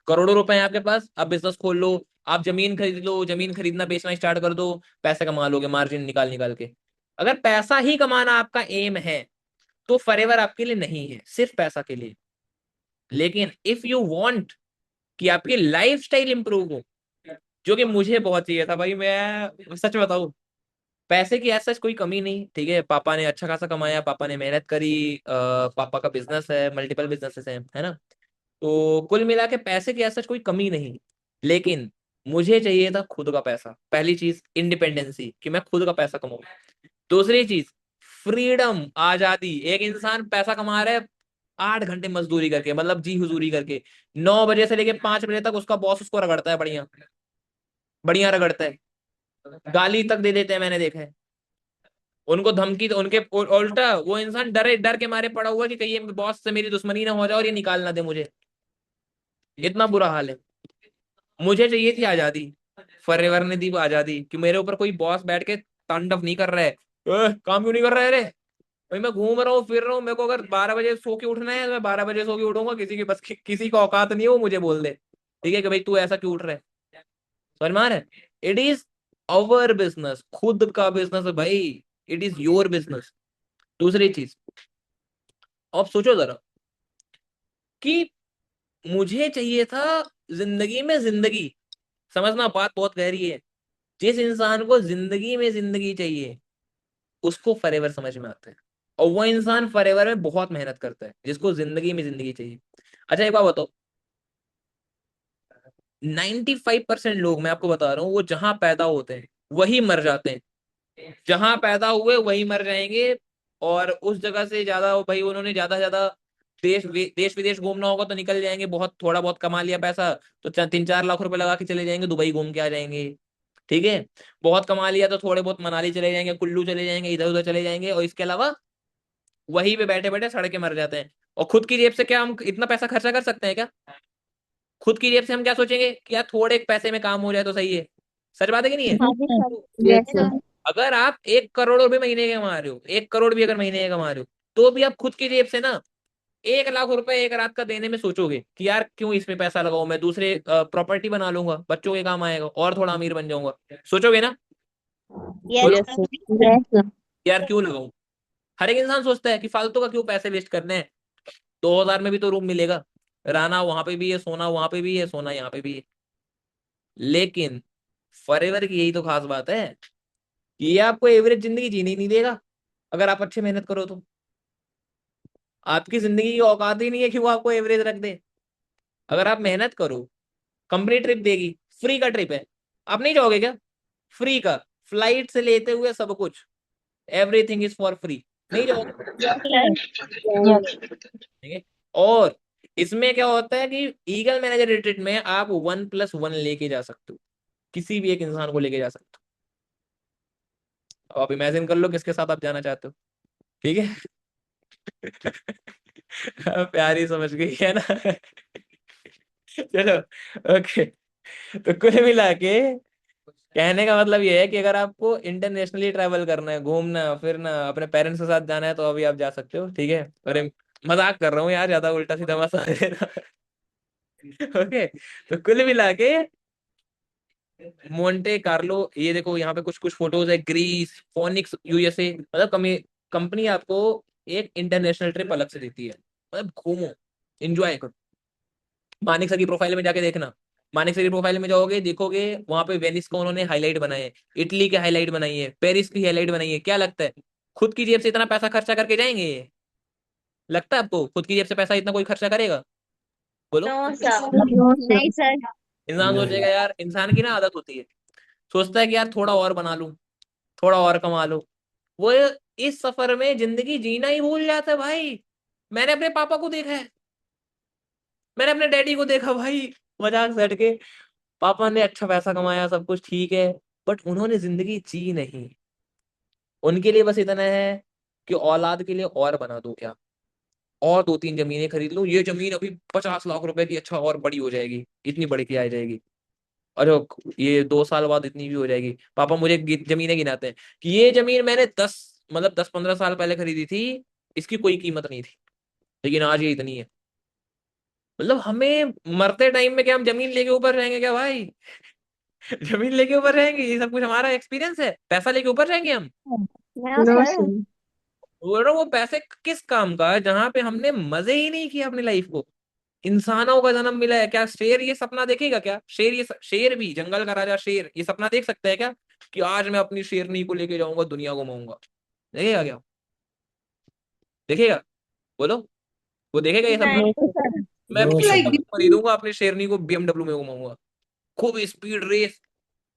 करोड़ों रुपए हैं आपके पास, आप बिजनेस खोल लो, आप जमीन खरीद लो, जमीन खरीदना बेचना स्टार्ट कर दो, पैसे कमा लोगे मार्जिन निकाल निकाल के। अगर पैसा ही कमाना आपका एम है, तो फॉरएवर आपके लिए नहीं है, सिर्फ पैसा के लिए। लेकिन इफ यू वांट कि आपकी लाइफ स्टाइल इंप्रूव हो, जो कि मुझे बहुत चाहिए था भाई, मैं सच बताऊं, पैसे की ऐसा कोई कमी नहीं, ठीक है। पापा ने अच्छा खासा कमाया, पापा ने मेहनत करी, पापा का बिजनेस है, मल्टीपल बिजनेसेस हैं, है ना। तो कुल मिला के पैसे की ऐसा कोई कमी नहीं। लेकिन मुझे चाहिए था खुद का पैसा। पहली चीज इंडिपेंडेंसी, कि मैं खुद का पैसा कमाऊं। दूसरी चीज फ्रीडम, आजादी। एक इंसान पैसा कमा रहा है 8 घंटे मजदूरी करके, मतलब जी हुजूरी करके, 9 बजे से लेके 5 बजे तक उसका बॉस उसको रगड़ता है, बढ़िया बढ़िया रगड़ता है, गाली तक दे देते हैं, मैंने देखा है। उनको धमकी, उनके उल्टा वो इंसान डर के मारे पड़ा हुआ है कि कहीं ये बॉस से मेरी दुश्मनी ना हो जाए और ये निकाल ना दे मुझे। इतना बुरा हाल है। मुझे चाहिए थी आजादी, फॉरएवर ने दी वो आजादी कि मेरे ऊपर कोई बॉस बैठ के तांडव नहीं कर रहा है। काम क्यों नहीं कर रहा है रे भाई, मैं घूम रहा हूँ फिर रहा हूँ, मेरे को अगर 12 बजे सो के उठना है तो मैं 12 बजे सो के उठूंगा। किसी की बस किसी का औकात नहीं है वो मुझे बोल दे, ठीक है, कि भाई तू ऐसा क्यों उठ रहा है। समझ में आ रहा है? इट इज अवर बिजनेस, खुद का बिजनेस है भाई। It is your business. दूसरी चीज, अब सोचो जरा कि मुझे चाहिए था जिंदगी में जिंदगी। समझना, बात बहुत गहरी है। जिस इंसान को जिंदगी में जिंदगी चाहिए उसको फॉरएवर समझ में आता है, और वो इंसान फॉरएवर में बहुत मेहनत करता है जिसको जिंदगी में जिंदगी चाहिए। अच्छा एक बात बताओ, 95% लोग, मैं आपको बता रहा हूँ, वो जहां पैदा होते हैं वही मर जाते हैं। जहां पैदा हुए वही मर जाएंगे। और उस जगह से ज्यादा भाई उन्होंने ज्यादा से ज्यादा देश विदेश घूमना होगा तो निकल जाएंगे, बहुत थोड़ा बहुत कमा लिया पैसा तो 3-4 लाख रुपए लगा के चले जाएंगे, दुबई घूम के आ जाएंगे। ठीक है, बहुत कमा लिया तो थोड़े बहुत मनाली चले जाएंगे, कुल्लू चले जाएंगे, इधर उधर चले जाएंगे, और इसके अलावा वहीं पे बैठे बैठे सड़के मर जाते हैं। और खुद की जेब से क्या हम इतना पैसा खर्चा कर सकते हैं क्या? खुद की जेब से हम क्या सोचेंगे कि यार थोड़े एक पैसे में काम हो जाए तो सही है। सच बात है कि नहीं है? हाँ जी सर। Yes sir. अगर आप 1 करोड़ रुपए महीने के कमा रहे हो, 1 करोड़ भी अगर महीने के कमा रहे हो, तो भी आप खुद की जेब से ना 1 लाख रुपए एक रात का देने में सोचोगे कि यार क्यों इसमें पैसा लगाऊं, मैं दूसरे प्रॉपर्टी बना लूंगा, बच्चों के काम आएगा और थोड़ा अमीर बन जाऊंगा। सोचोगे ना? बोलो, यस सर। Yes sir. यार क्यों लगाऊं। हर एक इंसान सोचता है कि फालतू का क्यों पैसे वेस्ट करने हैं, 2,000 में भी तो रूम मिलेगा, रहना वहां पे भी है, सोना वहां पे भी है, सोना यहाँ पे भी है। लेकिन फॉरएवर की यही तो खास बात है कि ये आपको एवरेज जिंदगी जीने ही नहीं देगा अगर आप अच्छे मेहनत करो तो। आपकी जिंदगी की औकात ही नहीं है कि वो आपको एवरेज रख दे। अगर आप मेहनत करो, कंपनी ट्रिप देगी, फ्री का ट्रिप है, आप नहीं जाओगे क्या? फ्री का, फ्लाइट से लेते हुए सब कुछ, एवरीथिंग इज फॉर फ्री, नहीं जाओगे? यस। ठीक है। और इसमें क्या होता है कि ईगल मैनेजर रिट्रीट में आप 1+1 लेके जा सकते हो, किसी भी एक इंसान को लेके जा सकते हो। अब आप इमेजिन कर लो किसके साथ आप जाना चाहते हो। ठीक है। प्यारी समझ गई है ना? चलो, ओके। तो कुल मिला के कहने का मतलब ये है कि अगर आपको इंटरनेशनली ट्रैवल करना है, घूमना फिरना, अपने पेरेंट्स के साथ जाना है, तो अभी आप जा सकते हो। ठीक है, अरे मजाक कर रहा हूँ यार, ज्यादा उल्टा सीधा मत समझ लेना। ओके, तो कुल मिला के मोंटे कार्लो, ये देखो यहाँ पे कुछ कुछ फोटोज है, ग्रीस, फोनिक्स यूएसए, मतलब कंपनी आपको एक इंटरनेशनल ट्रिप अलग से देती है। मतलब घूमो, एंजॉय करो। मानिक सर की प्रोफाइल में जाके देखना, मानिक सर की प्रोफाइल में जाओगे देखोगे वहां पे वेनिस को उन्होंने हाईलाइट बनाए हैं, इटली के हाईलाइट बनाई है, पेरिस की हाईलाइट बनाई है। क्या लगता है खुद की जेब से इतना पैसा खर्चा करके जाएंगे ये? लगता है आपको खुद की जेब से पैसा इतना कोई खर्चा करेगा? बोलो। No sir. नहीं सर। इंसान सोचेगा यार, इंसान की ना आदत होती है, सोचता है कि यार थोड़ा और बना लूं, थोड़ा और कमा लो। वो इस सफर में जिंदगी जीना ही भूल जाता है भाई। मैंने अपने पापा को देखा है, मैंने अपने डैडी को देखा भाई, मजाक से हटके। पापा ने अच्छा पैसा कमाया, सब कुछ ठीक है, बट उन्होंने जिंदगी जी नहीं। उनके लिए बस इतना है कि औलाद के लिए और बना दो क्या, और 2-3 जमीनें खरीद लो, ये जमीन अभी 50 लाख रुपए की, अच्छा और बड़ी हो जाएगी, इतनी बड़ी की आ जाएगी, अरे ये 2 साल बाद इतनी भी हो जाएगी। पापा मुझे जमीनें गिनाते हैं कि ये जमीन मैंने 10-15 साल पहले खरीदी थी, इसकी कोई कीमत नहीं थी, लेकिन आज ये इतनी है। मतलब हमें मरते टाइम में क्या हम जमीन लेके ऊपर रहेंगे क्या भाई? जमीन लेके ऊपर रहेंगे, ये सब कुछ हमारा एक्सपीरियंस है, पैसा लेके ऊपर रहेंगे हम? No sir. बोल रहा हूँ, वो पैसे किस काम का है जहां पे हमने मजे ही नहीं किए अपनी लाइफ को। इंसानों का जन्म मिला है, क्या शेर ये सपना देखेगा क्या? शेर, ये शेर भी, जंगल का राजा शेर, ये सपना देख सकता है क्या कि आज मैं अपनी शेरनी को लेके जाऊंगा, दुनिया घुमाऊंगा? देखेगा क्या? देखेगा? बोलो, वो देखेगा ये सपना? नहीं सर। मैं खरीदूंगा अपनी शेरनी को, BMW में घुमाऊंगा। खूब speed race.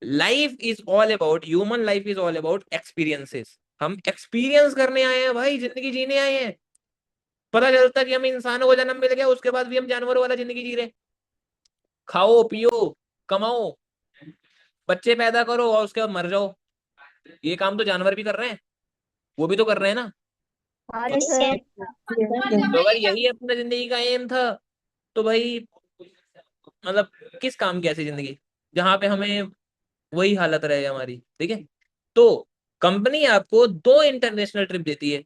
Life is all about, human life is all about experiences. हम एक्सपीरियंस करने आए हैं भाई, जिंदगी जीने आए हैं। पता चलता कि हम इंसानों को जन्म मिल गया, उसके बाद भी हम जानवरों वाला जिंदगी जी रहे हैं। खाओ पियो कमाओ, बच्चे पैदा करो और उसके बाद मर जाओ। ये काम तो जानवर भी कर रहे हैं, वो भी तो कर रहे हैं ना। हाँ तो, सर। तो अगर यही अपना जिंदगी का एम था, तो भाई मतलब किस काम की ऐसी जिंदगी जहां पे हमें वही हालत रहे हमारी। ठीक है, तो कंपनी आपको 2 इंटरनेशनल ट्रिप देती है।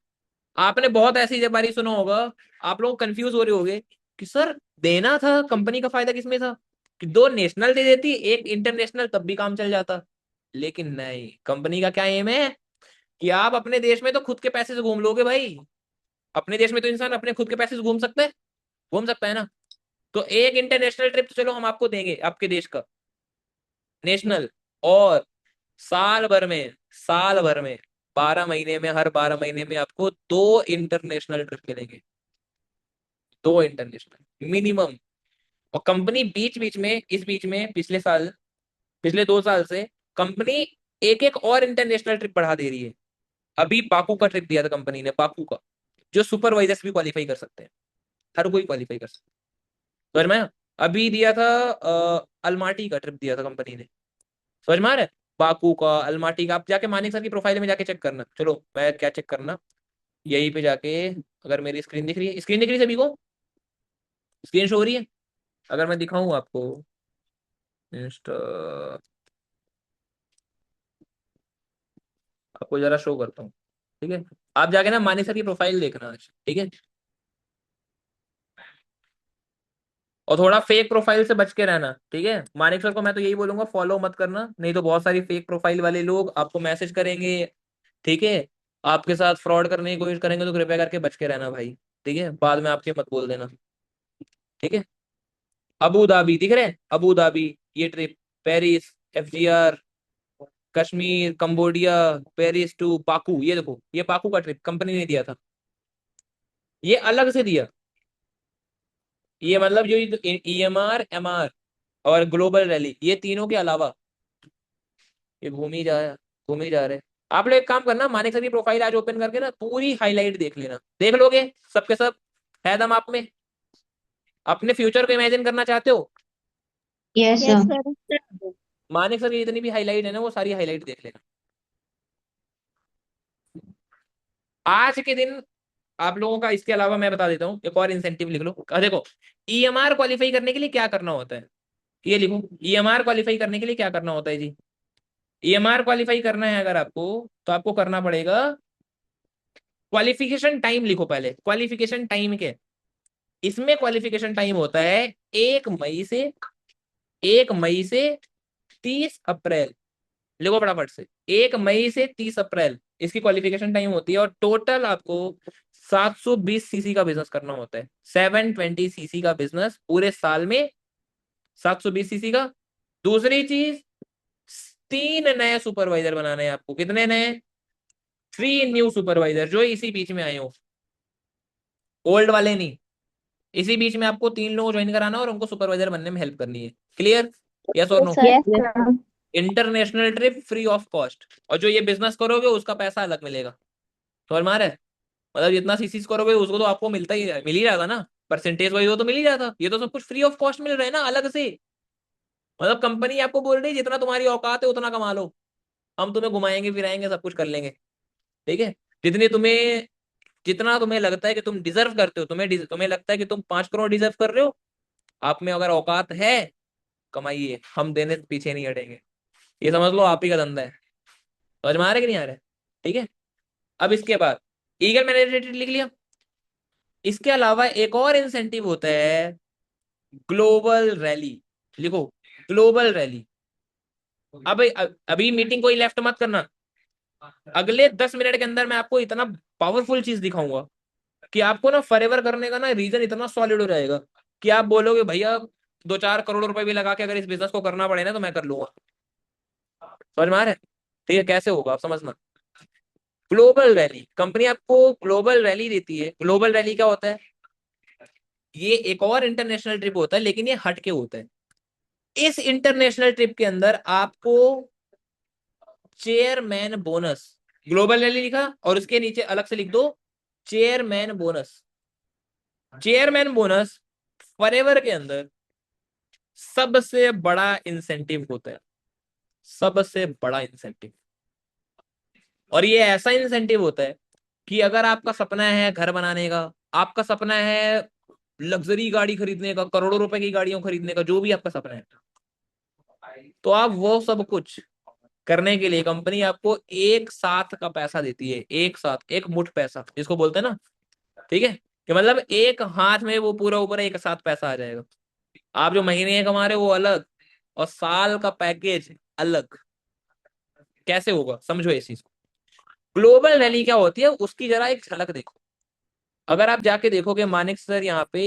आपने बहुत ऐसी बारी सुना होगा, आप लोग कंफ्यूज हो रहे होंगे कि सर देना था, कंपनी का फायदा किसमें था कि 2 नेशनल दे देती, एक इंटरनेशनल, तब भी काम चल जाता। लेकिन नहीं, कंपनी का क्या एम है कि आप अपने देश में तो खुद के पैसे से घूम लोगे भाई। अपने देश में तो इंसान अपने खुद के पैसे से घूम सकता है, घूम सकता है ना। तो एक इंटरनेशनल ट्रिप तो चलो हम आपको देंगे, आपके देश का नेशनल। और साल भर में 12 महीने में, हर 12 महीने में आपको 2 इंटरनेशनल ट्रिप मिलेंगे, 2 इंटरनेशनल मिनिमम। और कंपनी बीच बीच में, इस बीच में पिछले 2 साल से कंपनी एक एक और इंटरनेशनल ट्रिप बढ़ा दे रही है। अभी बाकू का ट्रिप दिया था कंपनी ने, बाकू का, जो सुपरवाइजर्स भी क्वालिफाई कर सकते हैं, हर कोई क्वालिफाई कर सकता है। समझ में आया? अभी दिया था अलमाटी का ट्रिप दिया था कंपनी ने। समझ में आ रहा है? बाकू का, अलमाटी का, आप जाके मानिक सर की प्रोफाइल में जाके चेक करना। चलो मैं क्या चेक करना, यहीं पे जाके, अगर मेरी स्क्रीन दिख रही है, स्क्रीन दिख रही है सभी को, स्क्रीन शो हो रही है? अगर मैं दिखाऊं आपको इंस्टा, आपको जरा शो करता हूँ। ठीक है, आप जाके ना मानिक सर की प्रोफाइल देखना आज। ठीक है, और थोड़ा फेक प्रोफाइल से बच के रहना। ठीक है, मानिक सर को मैं तो यही बोलूंगा, फॉलो मत करना, नहीं तो बहुत सारी फेक प्रोफाइल वाले लोग आपको मैसेज करेंगे। ठीक है, आपके साथ फ्रॉड करने की कोशिश करेंगे, तो कृपया करके बच के रहना भाई। ठीक है, बाद में आपके मत बोल देना। ठीक है, अबू धाबी दिख रहे हैं, अबू धाबी, ये trip, Paris, FGR, Kashmir, Cambodia, Paris to Baku, ये देखो, ये बाकू का ट्रिप कंपनी ने दिया था, ये अलग से दिया। ये मतलब जो EMR, MR और ग्लोबल रैली, ये तीनों के अलावा ये घूम ही जा रहे। आप लोग एक काम करना, मानिक सर की प्रोफाइल आज ओपन करके ना पूरी हाईलाइट देख लेना, देख लोगे सबके सब है दम आप में? अपने फ्यूचर को इमेजिन करना चाहते हो? Yes sir. मानिक सर की जितनी भी हाईलाइट है ना, वो सारी हाईलाइट देख लेना आज के दिन। आप लोगों का इसके अलावा मैं बता देता हूँ, एक और इंसेंटिव लिख लो। देखो, EMR क्वालिफाई करने के लिए क्या करना होता है, ये लिखो, EMR क्वालिफाई करने के लिए क्या करना होता है जी। EMR क्वालिफाई करना है अगर आपको, तो आपको करना पड़ेगा, क्वालिफिकेशन टाइम लिखो पहले। क्वालिफिकेशन टाइम के, इसमें क्वालिफिकेशन टाइम होता है 1 मई से 30 अप्रैल। लिखो फटाफट से, 1 मई से 30 अप्रैल इसकी क्वालिफिकेशन टाइम होती है। और टोटल आपको 720 सीसी का बिजनेस करना होता है, 720 सीसी का बिजनेस पूरे साल में, 720 सीसी का। दूसरी चीज, 3 नए सुपरवाइजर बनाने हैं आपको। कितने नए? 3 न्यू सुपरवाइजर, जो इसी बीच में आए हो, ओल्ड वाले नहीं। इसी बीच में आपको 3 लोग ज्वाइन कराना और उनको सुपरवाइजर बनने में हेल्प करनी है। क्लियर? यस और no? Yes sir. International trip free of cost, और जो ये बिजनेस करोगे उसका पैसा अलग मिलेगा। समझ में आ रहा है? मतलब जितना सीसीज करोगे उसको तो आपको मिल ही जाएगा ना, परसेंटेज वाइज वो तो मिल ही जाता। ये तो सब कुछ फ्री ऑफ कॉस्ट मिल रहा है ना, अलग से। मतलब कंपनी आपको बोल रही है जितना तुम्हारी औकात है उतना कमा लो, हम तुम्हें घुमाएंगे फिराएंगे, सब कुछ कर लेंगे। ठीक है, जितनी तुम्हें जितना तुम्हें लगता है कि तुम डिजर्व करते हो, तुम्हें लगता है कि तुम 5 करोड़ डिजर्व कर रहे हो, आप में अगर औकात है, कमाइए, हम देने से पीछे नहीं हटेंगे। ये समझ लो आप ही का धंधा है। समझ में आ रहा है कि नहीं आ रहा है? ठीक है, अब इसके बाद ईगल मैनेजर लिख लिया। इसके अलावा एक और इंसेंटिव होता है, ग्लोबल रैली। लिखो, ग्लोबल रैली। अब अभी मीटिंग कोई लेफ्ट मत करना, अगले 10 मिनट के अंदर मैं आपको इतना पावरफुल चीज दिखाऊंगा कि आपको ना फॉरएवर करने का ना रीजन इतना सॉलिड हो जाएगा कि आप बोलोगे भैया 2-4 करोड़ रुपए भी लगा के अगर इस बिजनेस को करना पड़े ना तो मैं कर लूंगा। समझ में आ रहा है? ठीक है, कैसे होगा आप समझना। ग्लोबल रैली, कंपनी आपको ग्लोबल रैली देती है। ग्लोबल रैली क्या होता है? ये एक और इंटरनेशनल ट्रिप होता है, लेकिन ये हट के होता है। इस इंटरनेशनल ट्रिप के अंदर आपको चेयरमैन बोनस, ग्लोबल रैली लिखा और उसके नीचे अलग से लिख दो chairman bonus. Chairman bonus forever के अंदर सबसे बड़ा इंसेंटिव होता है, सबसे बड़ा इंसेंटिव। और ये ऐसा इंसेंटिव होता है कि अगर आपका सपना है घर बनाने का, आपका सपना है लग्जरी गाड़ी खरीदने का, करोड़ों रुपए की गाड़ियों खरीदने का, जो भी आपका सपना है, तो आप वो सब कुछ करने के लिए कंपनी आपको एक साथ का पैसा देती है, एक साथ, एक मुठ पैसा जिसको बोलते हैं ना, ठीक है, कि मतलब एक हाथ में वो पूरा ऊपर एक साथ पैसा आ जाएगा। आप जो महीने कमा रहे हो वो अलग और साल का पैकेज अलग। कैसे होगा समझो इस चीज को। ग्लोबल रैली क्या होती है उसकी जरा एक झलक देखो। अगर आप जाके देखोगे मानिक सर यहाँ पे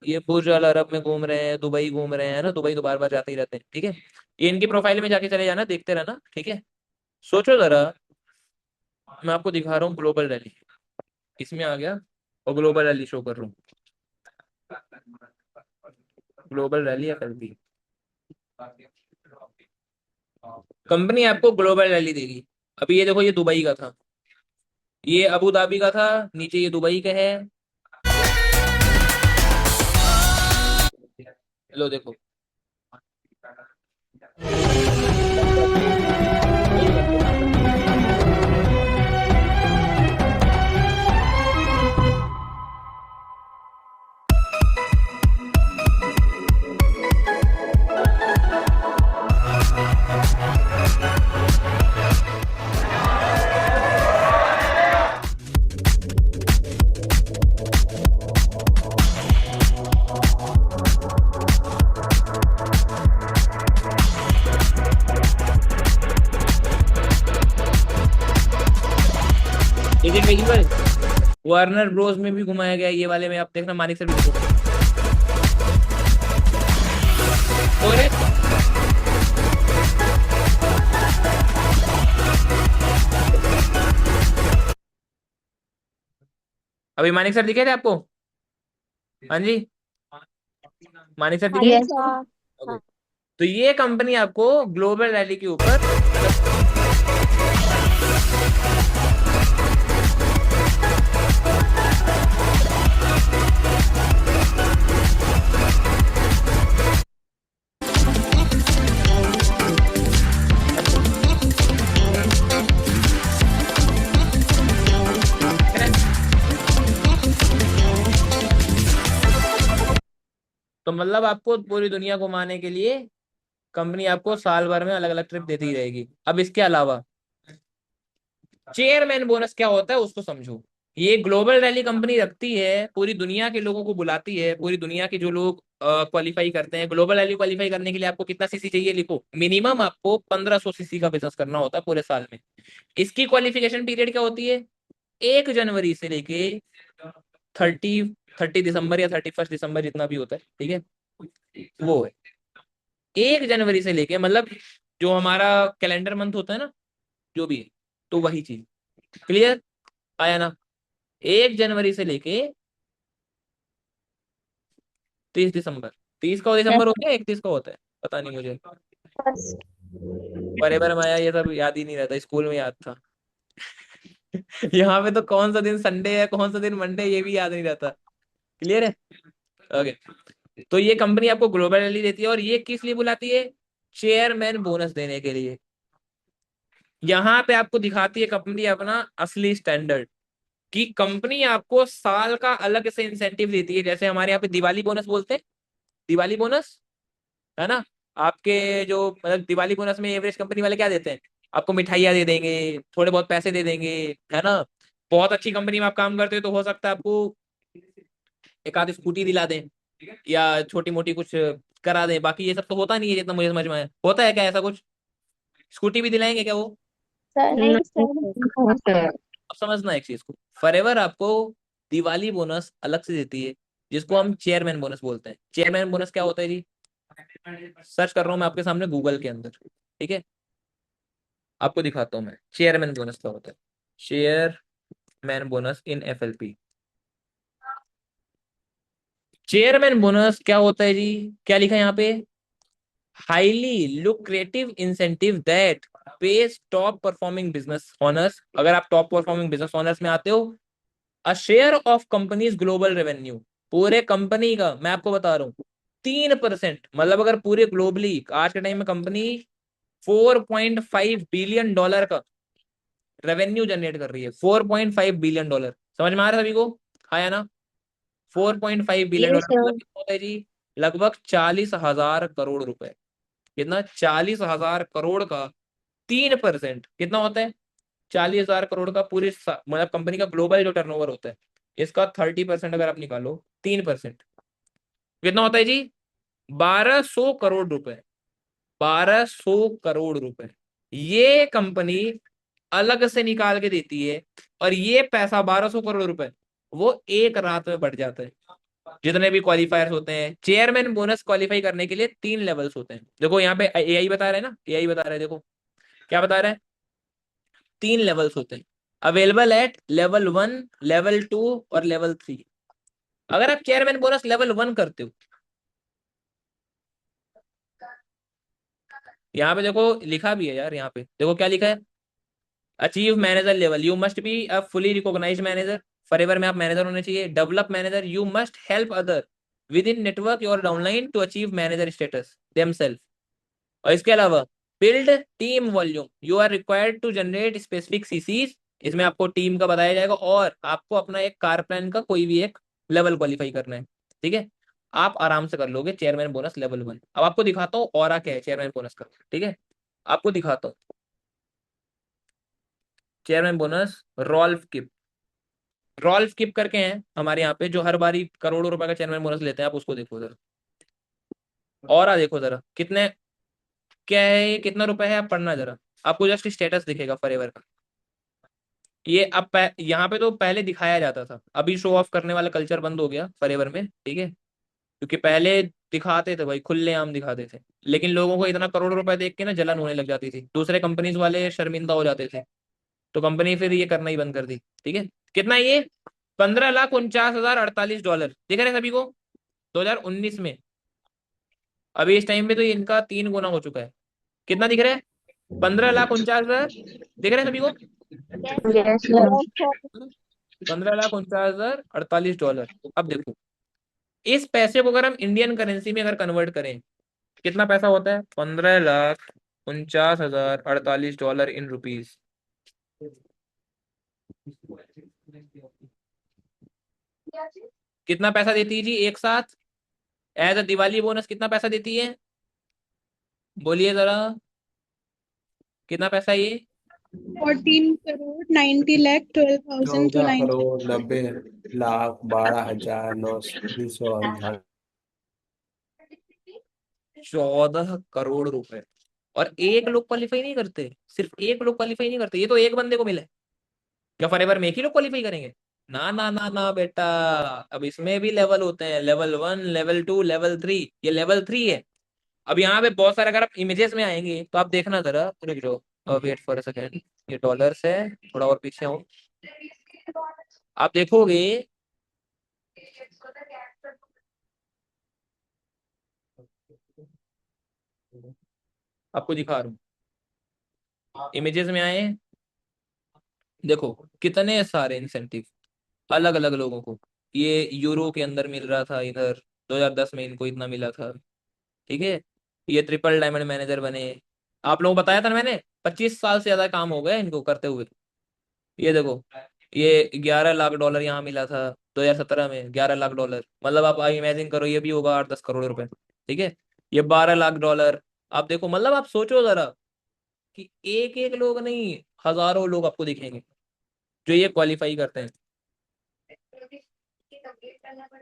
ये बुर्ज अल अरब में घूम रहे हैं, दुबई घूम रहे हैं ना, दुबई तो बार बार जाते ही रहते हैं, ठीक है। ये इनकी प्रोफाइल में जाके चले जाना, देखते रहना, ठीक है। सोचो जरा, मैं आपको दिखा रहा हूँ ग्लोबल रैली, इसमें आ गया और ग्लोबल रैली शो कर रहा हूँ, ग्लोबल रैली FLB। कंपनी आपको ग्लोबल रैली देगी। अभी ये देखो, ये दुबई का था, ये अबू धाबी का था, नीचे ये दुबई का है। लो देखो, is it visible? Warner Bros में भी घुमाया गया, ये वाले में आप देखना, मानिक सर भी देखो। और अभी मानिक सर दिखे थे आपको? हाँ जी, मानिक सर दिखे? Yes sir. Okay. तो ये कंपनी आपको ग्लोबल रैली के ऊपर तो मतलब आपको पूरी दुनिया घुमाने के लिए कंपनी आपको साल भर में अलग अलग ट्रिप देती ही रहेगी। अब इसके अलावा चेयरमैन बोनस क्या होता है उसको समझो। ये ग्लोबल रैली कंपनी रखती है, पूरी दुनिया के लोगों को बुलाती है, पूरी दुनिया के जो लोग क्वालिफाई करते हैं ग्लोबल रैली क्वालिफाई करने के लिए। आपको कितना सीसी चाहिए लिखो, मिनिमम आपको 1500 सीसी का बिजनेस करना होता है पूरे साल में। इसकी क्वालिफिकेशन पीरियड क्या होती है? 1 जनवरी से लेके 30 दिसंबर या 31 दिसंबर, जितना भी होता है, ठीक है, वो है 1 जनवरी से लेके, मतलब जो हमारा कैलेंडर मंथ होता है ना, जो भी है, तो वही चीज। क्लियर आया ना? 1 जनवरी से लेके 30 दिसंबर। 30 का दिसंबर होता है, 31 का होता है, पता नहीं मुझे, फॉरएवर में आया ये सब याद ही नहीं रहता, स्कूल में याद था। यहाँ पे तो कौन सा दिन संडे है, कौन सा दिन मंडे, ये भी याद नहीं रहता। क्लियर है? ओके। तो ये कंपनी आपको ग्लोबल रैली देती है और ये किस लिए बुलाती है? चेयरमैन बोनस देने के लिए। यहाँ पे आपको दिखाती है कंपनी अपना असली स्टैंडर्ड, कि कंपनी आपको साल का अलग से इंसेंटिव देती है। जैसे हमारे यहाँ पे दिवाली बोनस बोलते हैं, दिवाली बोनस, है ना। आपके जो मतलब दिवाली बोनस में एवरेज कंपनी वाले क्या देते हैं? आपको मिठाइयाँ दे देंगे, थोड़े बहुत पैसे दे देंगे, है ना। बहुत अच्छी कंपनी में आप काम करते हो तो हो सकता है आपको एक आध स्कूटी दिला दें या छोटी मोटी कुछ करा दें। बाकी ये सब तो होता नहीं है, जितना मुझे समझ में आया। होता है क्या ऐसा कुछ? स्कूटी भी दिलाएंगे क्या वो? सर नहीं सर। अब समझना एक चीज को, फॉरएवर आपको दिवाली बोनस अलग से देती है, जिसको हम चेयरमैन बोनस बोलते हैं। चेयरमैन बोनस क्या होता है जी? सर्च कर रहा हूँ मैं आपके सामने गूगल के अंदर, ठीक है, आपको दिखाता हूँ मैं चेयरमैन बोनस क्या होता है। चेयरमैन बोनस इन FLP। चेयरमैन बोनस क्या होता है जी? क्या लिखा है यहाँ पे? Highly lucrative incentive that page top performing business owners. अगर आप टॉप परफॉर्मिंग बिजनेस ओनर्स में आते हो, a share of companies global revenue, पूरे कंपनी का मैं आपको बता रहा हूँ 3%। मतलब अगर पूरे ग्लोबली आज के टाइम में कंपनी $4.5 बिलियन का रेवेन्यू जनरेट कर रही है, $4.5 बिलियन। समझ में आ रहा है सभी को? आया ना? 4.5 बिलियन यस डॉलर सर। मतलब कितना होता है जी? लगभग 40,000 करोड़ रुपए। कितना? 40,000 करोड़ का 3% कितना होता है? 40,000 करोड़ का पूरी मतलब कंपनी का ग्लोबल जो टर्नओवर होता है, इसका 30% अगर आप निकालो, 3% कितना होता है जी? 1,200 करोड़ रुपए। 1,200 करोड़ रुपए ये कंपनी अलग से निकाल के देती है। और ये पैसा 1,200 करोड़ रुपए वो एक रात में बढ़ जाता है। जितने भी क्वालिफायर्स होते हैं, चेयरमैन बोनस क्वालिफाई करने के लिए 3 लेवल्स होते हैं। देखो यहाँ पे एआई बता रहे हैं ना, एआई बता रहे हैं, देखो क्या बता रहे हैं? 3 लेवल्स होते हैं, अवेलेबल एट लेवल 1, लेवल 2 और लेवल 3। अगर आप चेयरमैन बोनस लेवल 1 करते हो, यहाँ पे देखो लिखा भी है यार, यहाँ पे देखो क्या लिखा है? Achieve manager level, you must be a fully recognised manager. Forever में आप मैनेजर होने चाहिए। Develop manager, you must help other within network your downline to achieve manager status themselves. और इसके अलावा build team volume, you are required to generate specific CCs. इसमें आपको team का बताया जाएगा और आपको अपना एक कार प्लान का कोई भी एक लेवल क्वालिफाई करना है। ठीक है, आप आराम से कर लोगे चेयरमैन बोनस लेवल 1। अब आपको दिखाता हूँ और क्या है चेयरमैन बोनस का। ठीक है, आपको दिखाता हूँ चेयरमैन बोनस। रॉल्फ किप, रॉल्फ किप करके हैं हमारे यहाँ पे, जो हर बारी करोड़ों रुपए का चेयरमैन बोनस लेते हैं। आप उसको देखो जरा, और देखो जरा कितने, क्या है ये, कितना रुपए है, आप पढ़ना जरा। आपको जस्ट स्टेटस दिखेगा फॉरएवर का। ये अब यहाँ पे तो पहले दिखाया जाता था, अभी शो ऑफ करने वाला कल्चर बंद हो गया फॉरएवर में। ठीक है, क्योंकि पहले दिखाते थे भाई, खुलेआम दिखाते थे, लेकिन लोगों को इतना करोड़ रुपए देख के ना जलन होने लग जाती थी, दूसरे कंपनीज वाले शर्मिंदा हो जाते थे, तो कंपनी फिर ये करना ही बंद कर दी। ठीक है, कितना ये? $15,49,048 दिख रहे हैं सभी को 2019 में। अभी इस टाइम पे तो ये इनका 3 गुना हो चुका है। कितना दिख रहा है? 15,49,000 दिख रहे हैं सभी को? Yes sir. 15,49,048। अब देखो इस पैसे को अगर हम इंडियन करेंसी में अगर कन्वर्ट करें, कितना पैसा होता है? $15,49,048 इन रुपीज। कितना पैसा देती है जी एक साथ एज अ दिवाली बोनस? कितना पैसा देती है? बोलिए जरा, कितना पैसा है ये? 14 करोड़ 90 लाख 12,000 to 14 90। करोड़ 90 लाख 12,928। 14 करोड़ रुपए। और एक लोग क्वालिफाई नहीं करते, सिर्फ एक लोग क्वालिफाई नहीं करते, ये तो एक बंदे को मिला है। क्या फॉरएवर में एक ही लोग क्वालिफाई करेंगे? ना ना ना ना बेटा, अब इसमें भी लेवल होते हैं, लेवल 1, लेवल 2, लेवल 3। ये लेवल 3 है। अब यहाँ पे बहुत सारे, अगर आप इमेजेस में आएंगे तो आप देखना जरा, रुक जाओ, वेट फॉर अ सेकेंड, ये डॉलर्स है, थोड़ा और पीछे हो, आप देखोगे आपको दिखा रहा हूँ, इमेजेस में आए, देखो कितने सारे इंसेंटिव अलग अलग लोगों को। ये यूरो के अंदर मिल रहा था इधर, 2010 में इनको इतना मिला था। ठीक है, ये ट्रिपल डायमंड मैनेजर बने। आप लोगों को बताया था ना मैंने, 25 साल से ज्यादा काम हो गया इनको करते हुए। ये देखो, ये $11 लाख यहाँ मिला था 2017 में, $11 लाख। मतलब आप इमेजिन करो, ये भी होगा 8-10 करोड़ रुपए। ठीक है, ये $12 लाख। आप देखो, मतलब आप सोचो जरा कि एक एक लोग नहीं, हजारों लोग आपको दिखेंगे जो ये क्वालिफाई करते हैं।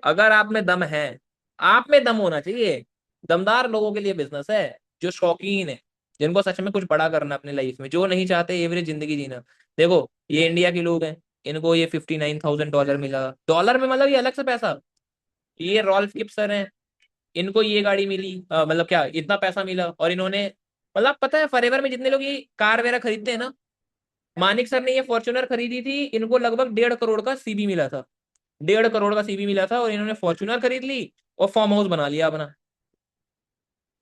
अगर आप में दम है, आप में दम होना चाहिए। दमदार लोगों के लिए बिजनेस है, जो शौकीन है, जिनको सच में कुछ बड़ा करना अपनी लाइफ में, जो नहीं चाहते एवरेज जिंदगी जीना। देखो ये इंडिया के लोग हैं, इनको ये $59,000 मिला, डॉलर में, मतलब ये अलग से पैसा। ये रॉल्फ किप्सन है, इनको ये गाड़ी मिली, मतलब क्या इतना पैसा मिला, और इन्होंने, मतलब पता है फॉरएवर में जितने लोग ये कार वगैरह खरीदते हैं ना, मानिक सर ने ये फॉर्च्यूनर खरीदी थी, इनको लगभग 1.5 करोड़ का सीबी मिला था। 1.5 करोड़ का सीवी मिला था और इन्होंने फॉर्च्यूनर खरीद ली और फार्म हाउस बना लिया अपना।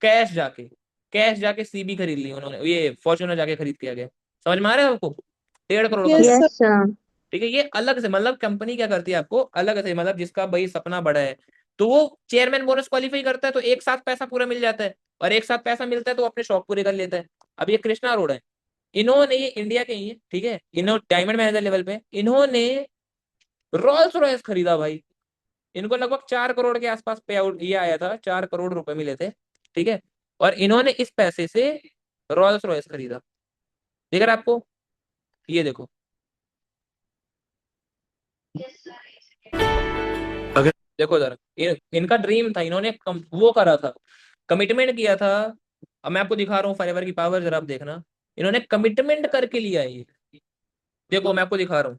कैश जाके कैश जाके सीबी खरीद ली उन्होंने, ये फॉर्च्यूनर जाके खरीद के आ गए। समझ में आ रहा है आपको? 1.5 करोड़ का Yes, budget. sir. Yes sir. ठीक है, ये अलग से, मतलब कंपनी क्या करती है आपको अलग से, मतलब जिसका भाई सपना बड़ा है तो वो चेयरमैन बोनस क्वालिफाई करता है तो एक साथ पैसा पूरा मिल जाता है, और एक साथ पैसा मिलता है तो अपने शौक पूरे कर लेता है। अब ये कृष्णा अरोड़ा है, इन्होंने, ये इंडिया के ही है, ठीक है, इन्होंने डायमंड मैनेजर लेवल पे इन्होंने रोल्स रॉयस खरीदा भाई। इनको लगभग 4 करोड़ के आसपास पे आउट ये आया था, 4 करोड़ रुपए मिले थे, ठीक है, और इन्होंने इस पैसे से रोल्स रॉयस खरीदा। दिख रहा है आपको? ये देखो, देखो जरा, इनका ड्रीम था, इन्होंने वो करा था, कमिटमेंट किया था। अब मैं आपको दिखा रहा हूँ फॉरएवर की पावर, जरा आप देखना, इन्होंने कमिटमेंट करके लिया है ये। देखो मैं आपको दिखा रहा हूँ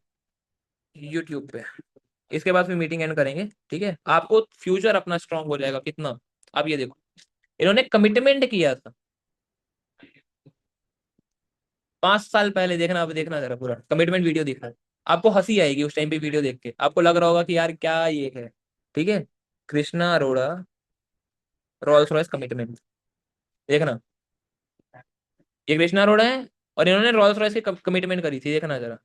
यूट्यूब पे, इसके बाद फिर मीटिंग एंड करेंगे, ठीक है, आपको फ्यूचर अपना स्ट्रांग हो जाएगा कितना। अब ये देखो, इन्होंने कमिटमेंट किया था 5 साल पहले, देखना, अब देखना जरा पूरा कमिटमेंट वीडियो दिखा, आपको हंसी आएगी उस टाइम पे वीडियो देख के, आपको लग रहा होगा कि यार क्या ये है, ठीक है। Krishna Arora Rolls Royce commitment, देखना, ये कृष्णा अरोड़ा है और इन्होंने रोल्स रॉयस की कमिटमेंट करी थी, देखना जरा,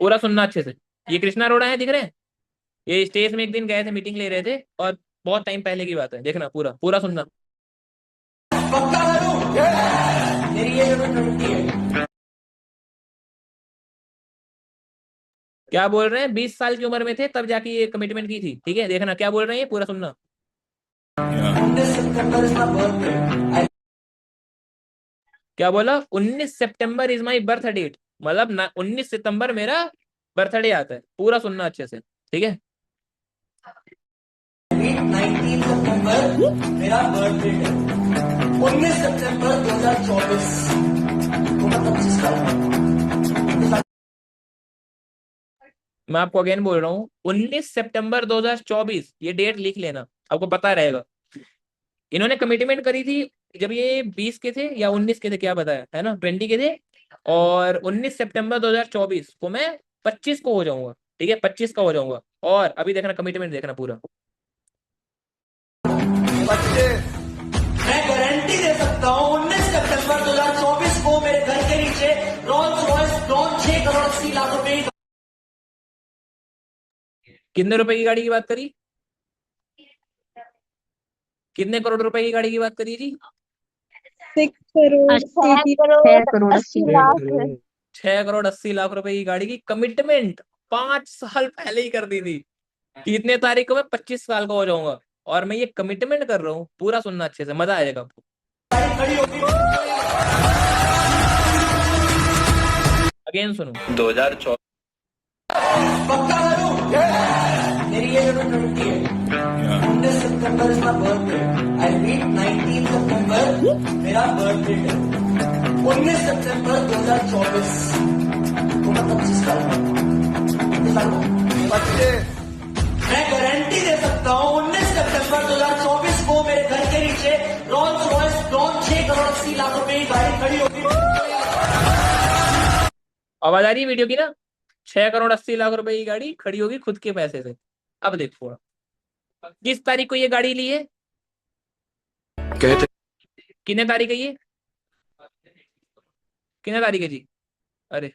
पूरा सुनना अच्छे से। ये कृष्णा अरोड़ा है, दिख रहे हैं? ये स्टेज में एक दिन गए थे, मीटिंग ले रहे थे, और बहुत टाइम पहले की बात है, देखना पूरा पूरा सुनना। क्या बोल रहे हैं? 20 साल की उम्र में थे तब जाके ये कमिटमेंट की थी, ठीक है, देखना क्या बोल रहे हैं, ये पूरा सुनना। क्या बोला? 19 September is my birth date, मतलब 19 सितंबर मेरा बर्थडे आता है, पूरा सुनना अच्छे से, ठीक है। 19 सितंबर मेरा बर्थडे है। 19 सितंबर 2024 को मैं 25 साल का हूं। मैं आपको अगेन बोल रहा हूँ, 19 सितंबर 2024, ये डेट लिख लेना, आपको पता रहेगा। इन्होंने कमिटमेंट करी थी जब ये 20 के थे या 19 के थे, क्या बताया है ना, 20 के थे, और 19 सितंबर 2024 को मैं 25 को हो जाऊंगा, ठीक है, 25 का हो जाऊंगा। और अभी देखना कमिटमेंट, देखना पूरा। मैं गारंटी दे सकता हूँ 19 सितंबर 2024 को मेरे घर के नीचे Rolls Royce Dawn 6 crore 80 lakh रुपए की कितने रुपए की गाड़ी की बात करी? कितने करोड़ रुपए की गाड़ी की बात करी जी? 6 crore 6 80 करोड़ 6 करोड़ 80 lakh. लाख 6 करोड़ 80 लाख रुपए की गाड़ी की कमिटमेंट 5 साल पहले ही कर दी थी कि इतने तारीख को मैं 25 साल का हो जाऊंगा, और मैं ये कमिटमेंट कर रहा हूँ, पूरा सुनना अच्छे से, मजा आ जाएगा आपको। गाड़ी खड़ी होगी। अगेन सुनो। 2024 पक्का करूं मेरी ये 20 है। 19 September is my birthday. I meant 19 सितंबर मेरा बर्थडे है। 19 सितंबर 2024 को मैं 25 साल का हूं। मैं गारंटी दे सकता हूँ 19 सितंबर 2024 को मेरे घर के नीचे Rolls Royce Dawn 6 crore 80 lakh रुपए की गाड़ी खड़ी होगी। आवाज आ रही है वीडियो की ना? 6 करोड़ 80 लाख रुपए की गाड़ी खड़ी होगी खुद के पैसे से। अब देखो किस तारीख को ये गाड़ी ली है, कहते कितने तारीख है ये, कितने तारीख है जी? अरे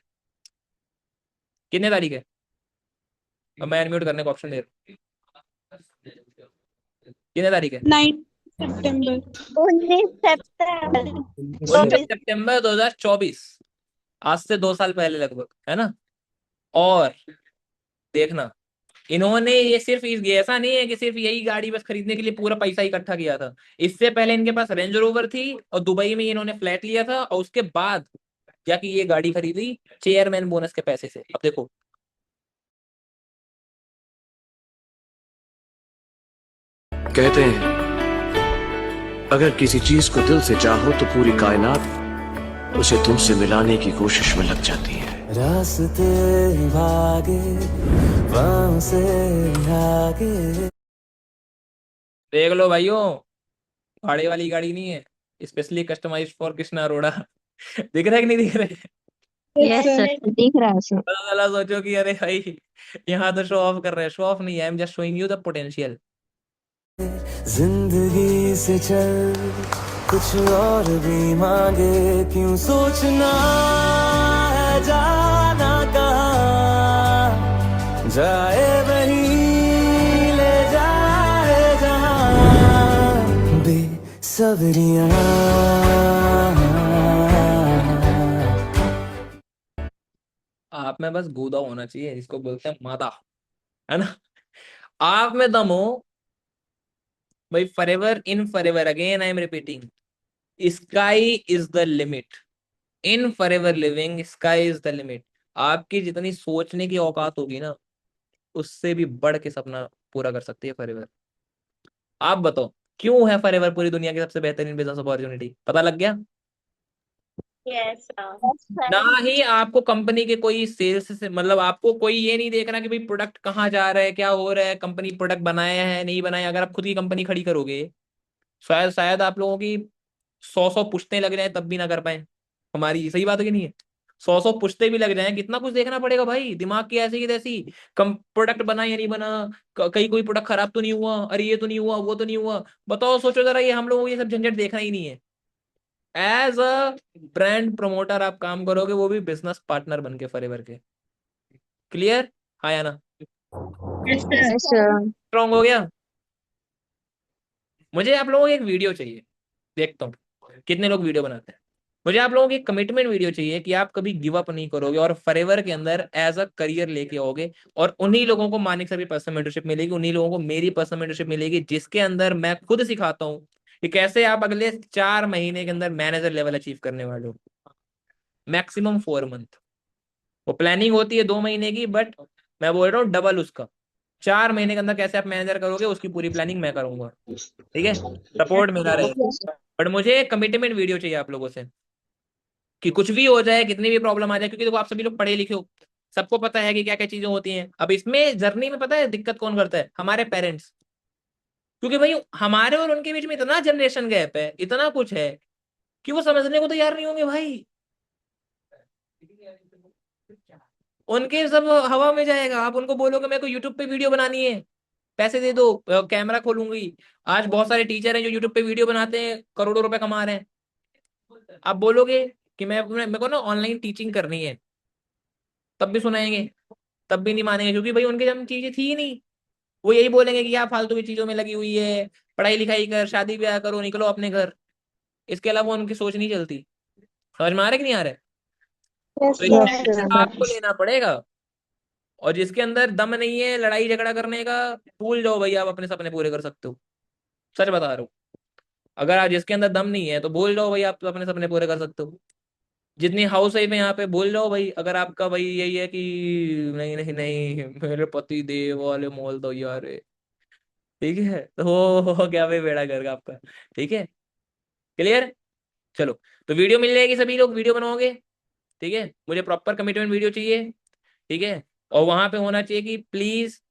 कितने तारीख है? अब मैं अनम्यूट करने का ऑप्शन दे रहा हूँ। कितने तारीख है? 9 September. 19 सितंबर 19 सितंबर 2024, आज से 2 साल पहले लगभग, है ना। और देखना, इन्होंने ये सिर्फ ये ऐसा नहीं है कि सिर्फ यही गाड़ी बस खरीदने के लिए पूरा पैसा इकट्ठा किया था, इससे पहले इनके पास रेंज रोवर थी और दुबई में इन्होंने फ्लैट लिया था, और उसके बाद जाके ये गाड़ी खरीदी चेयरमैन बोनस के पैसे से। अब देखो, कहते हैं अगर किसी चीज को दिल से चाहो तो पूरी कायनात उसे तुमसे मिलाने की कोशिश में लग जाती है। रास्ते भागे पाँव से भागे। देख लो भाइयों, भाड़े वाली गाड़ी नहीं है, specially customised for Krishna Arora. दिख रहा है कि नहीं दिख रहा है? यस सर दिख रहा है सर। पता चला सोचो कि अरे भाई यहाँ तो शो ऑफ कर रहे हैं, शो ऑफ नहीं है, I am just showing you the potential. जिंदगी से चल कुछ और भी मांगे, क्यों सोचना है जाना कहाँ, जाए वहीं ले जाए जहाँ बेसब्रियां। आप में बस गूदा होना चाहिए, इसको बोलते हैं मादा, है ना। आप में दम हो भाई, forever in forever, again I am repeating, sky is the limit in forever living, sky is the limit. आपकी जितनी सोचने की औकात होगी ना, उससे भी बढ़ के सपना पूरा कर सकती है फॉरएवर। आप बताओ क्यों है फॉरएवर पूरी दुनिया की सबसे बेहतरीन बिजनेस अपॉर्चुनिटी, पता लग गया। यस ना सर। ही आपको कंपनी के कोई सेल्स से मतलब, आपको कोई ये नहीं देखना कि भाई प्रोडक्ट कहाँ जा रहा है, क्या हो रहा है, कंपनी प्रोडक्ट बनाया है नहीं बनाया। अगर आप खुद की कंपनी खड़ी करोगे, शायद शायद आप लोगों की 100 पुश्तें लग जाए तब भी ना कर पाए। हमारी सही बात है कि नहीं है, 100 पुश्तें भी लग जाए, कितना कुछ देखना पड़ेगा भाई, दिमाग की ऐसी की तैसी। कम प्रोडक्ट बना या नहीं बना, कहीं कोई प्रोडक्ट खराब तो नहीं हुआ, अरे ये तो नहीं हुआ, वो तो नहीं हुआ। बताओ सोचो जरा, ये हम लोगों को ये सब झंझट देखना ही नहीं है। एज अ ब्रांड प्रमोटर आप काम करोगे, वो भी बिजनेस पार्टनर बन के फॉरएवर के। क्लियर, हाँ या ना, yes sir. Yes sir. Strong हो गया। मुझे आप लोगों को एक वीडियो चाहिए, देखता हूँ कितने लोग वीडियो बनाते हैं। मुझे आप लोगों की कमिटमेंट वीडियो चाहिए कि आप कभी गिव अप नहीं करोगे और फॉरएवर के अंदर एज अ करियर लेके आओगे। और उन्हीं लोगों को मानिक सर की पर्सनल मेंटरशिप मिलेगी, उन्हीं लोगों को मेरी पर्सनल मेंटरशिप मिलेगी, जिसके अंदर मैं खुद सिखाता हूँ कि कैसे आप अगले 4 महीने के अंदर मैनेजर लेवल अचीव करने वाले हो, मैक्सिमम 4 मंथ। वो प्लानिंग होती है 2 महीने की, बट मैं बोल रहा हूँ डबल उसका। 4 महीने के अंदर कैसे आप मैनेजर करोगे, उसकी पूरी प्लानिंग मैं करूंगा, ठीक है, सपोर्ट मिला रहेगा। बट मुझे कमिटमेंट वीडियो चाहिए आप लोगों से कि कुछ भी हो जाए, कितनी भी प्रॉब्लम आ जाए, क्योंकि देखो आप सभी लोग पढ़े लिखे हो, सबको पता है कि क्या क्या चीजें होती हैं। अब इसमें जर्नी में पता है दिक्कत कौन करता है, हमारे पेरेंट्स। क्योंकि भाई हमारे और उनके बीच में इतना जनरेशन गैप है, इतना कुछ है कि वो समझने को तैयार नहीं होंगे भाई। उनके सब हवा में जाएगा। आप उनको बोलोगे मेरे को यूट्यूब पे वीडियो बनानी है, पैसे दे दो, कैमरा खोलूंगी। आज बहुत सारे टीचर हैं जो यूट्यूब पे वीडियो बनाते हैं, करोड़ों रुपए कमा रहे हैं। आप बोलोगे कि मैं मेरे को ना ऑनलाइन टीचिंग करनी है, तब भी सुनाएंगे, तब भी नहीं मानेंगे, क्योंकि भाई उनके जब चीजें थी ही नहीं। वो यही बोलेंगे कि क्या फालतू की चीजों में लगी हुई है, पढ़ाई लिखाई कर, शादी ब्याह करो, निकलो अपने घर। इसके अलावा उनकी सोच नहीं चलती। समझ में आ रहा है कि नहीं आ रहा है। यस तो यस इसमें सर। सर। आपको लेना पड़ेगा। और जिसके अंदर दम नहीं है लड़ाई झगड़ा करने का, भूल जाओ भैया, आप अपने सपने पूरे कर सकते हो। सच बता रहा हूँ, अगर आप जिसके अंदर दम नहीं है तो भूल जाओ भाई, आप तो अपने सपने पूरे कर सकते हो। जितनी हाउस वाइफ है यहाँ पे, भूल जाओ भाई, अगर आपका भाई यही है कि नहीं नहीं नहीं मेरे पति देव वाले मोल तो यार है, ठीक है, तो हो गया भाई बेड़ा गर्क आपका। ठीक है, क्लियर। चलो, तो वीडियो मिल जाएगी, सभी लोग वीडियो बनाओगे, ठीक है। मुझे प्रॉपर कमिटमेंट वीडियो चाहिए, ठीक है। और वहां पे होना चाहिए कि प्लीज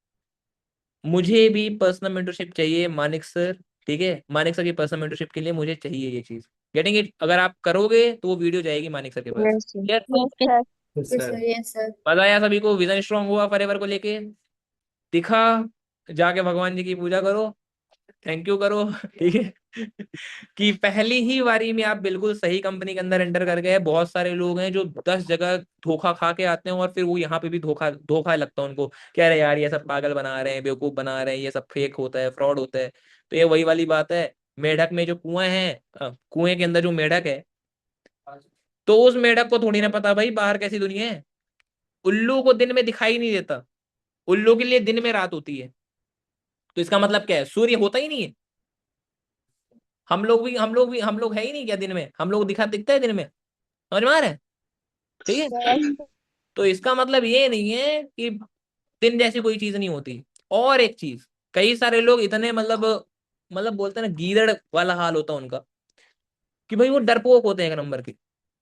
मुझे भी पर्सनल मेंटरशिप चाहिए मानिक सर, ठीक है। मानिक सर की पर्सनल मेंटरशिप के लिए मुझे चाहिए ये चीज, गेटिंग इट। अगर आप करोगे तो वो वीडियो जाएगी मानिक सर के पास। Yes sir. Clear? Yes sir. Yes sir. मजा आया सभी को, विजन स्ट्रांग हुआ फॉरएवर को लेके, दिखा। जाके भगवान जी की पूजा करो, थैंक यू करो, ठीक है। कि पहली ही बारी में आप बिल्कुल सही कंपनी के अंदर एंटर कर गए। बहुत सारे लोग हैं जो 10 जगह धोखा खा के आते हैं और फिर वो यहाँ पे भी धोखा धोखा लगता है उनको, कह रहे यार ये सब पागल बना रहे हैं, बेवकूफ बना रहे हैं, ये सब फेक होता है, फ्रॉड होता है। तो ये वही वाली बात है, मेढक में जो कुएं हैं, कुएं के अंदर जो मेढक है, तो उस मेढक को थोड़ी ना पता भाई बाहर कैसी दुनिया है। उल्लू को दिन में दिखाई नहीं देता, उल्लू के लिए दिन में रात होती है। तो इसका मतलब क्या है, सूर्य होता ही नहीं है। हम लोग है ही नहीं क्या दिन में, हम लोग दिखता है दिन में, समझ में आ रहा है, ठीक है। तो इसका मतलब ये नहीं है कि दिन जैसी कोई चीज नहीं होती। और एक चीज, कई सारे लोग इतने मतलब बोलते हैं ना, गीदड़ वाला हाल होता है उनका, कि भाई वो डरपोक होते हैं एक नंबर के।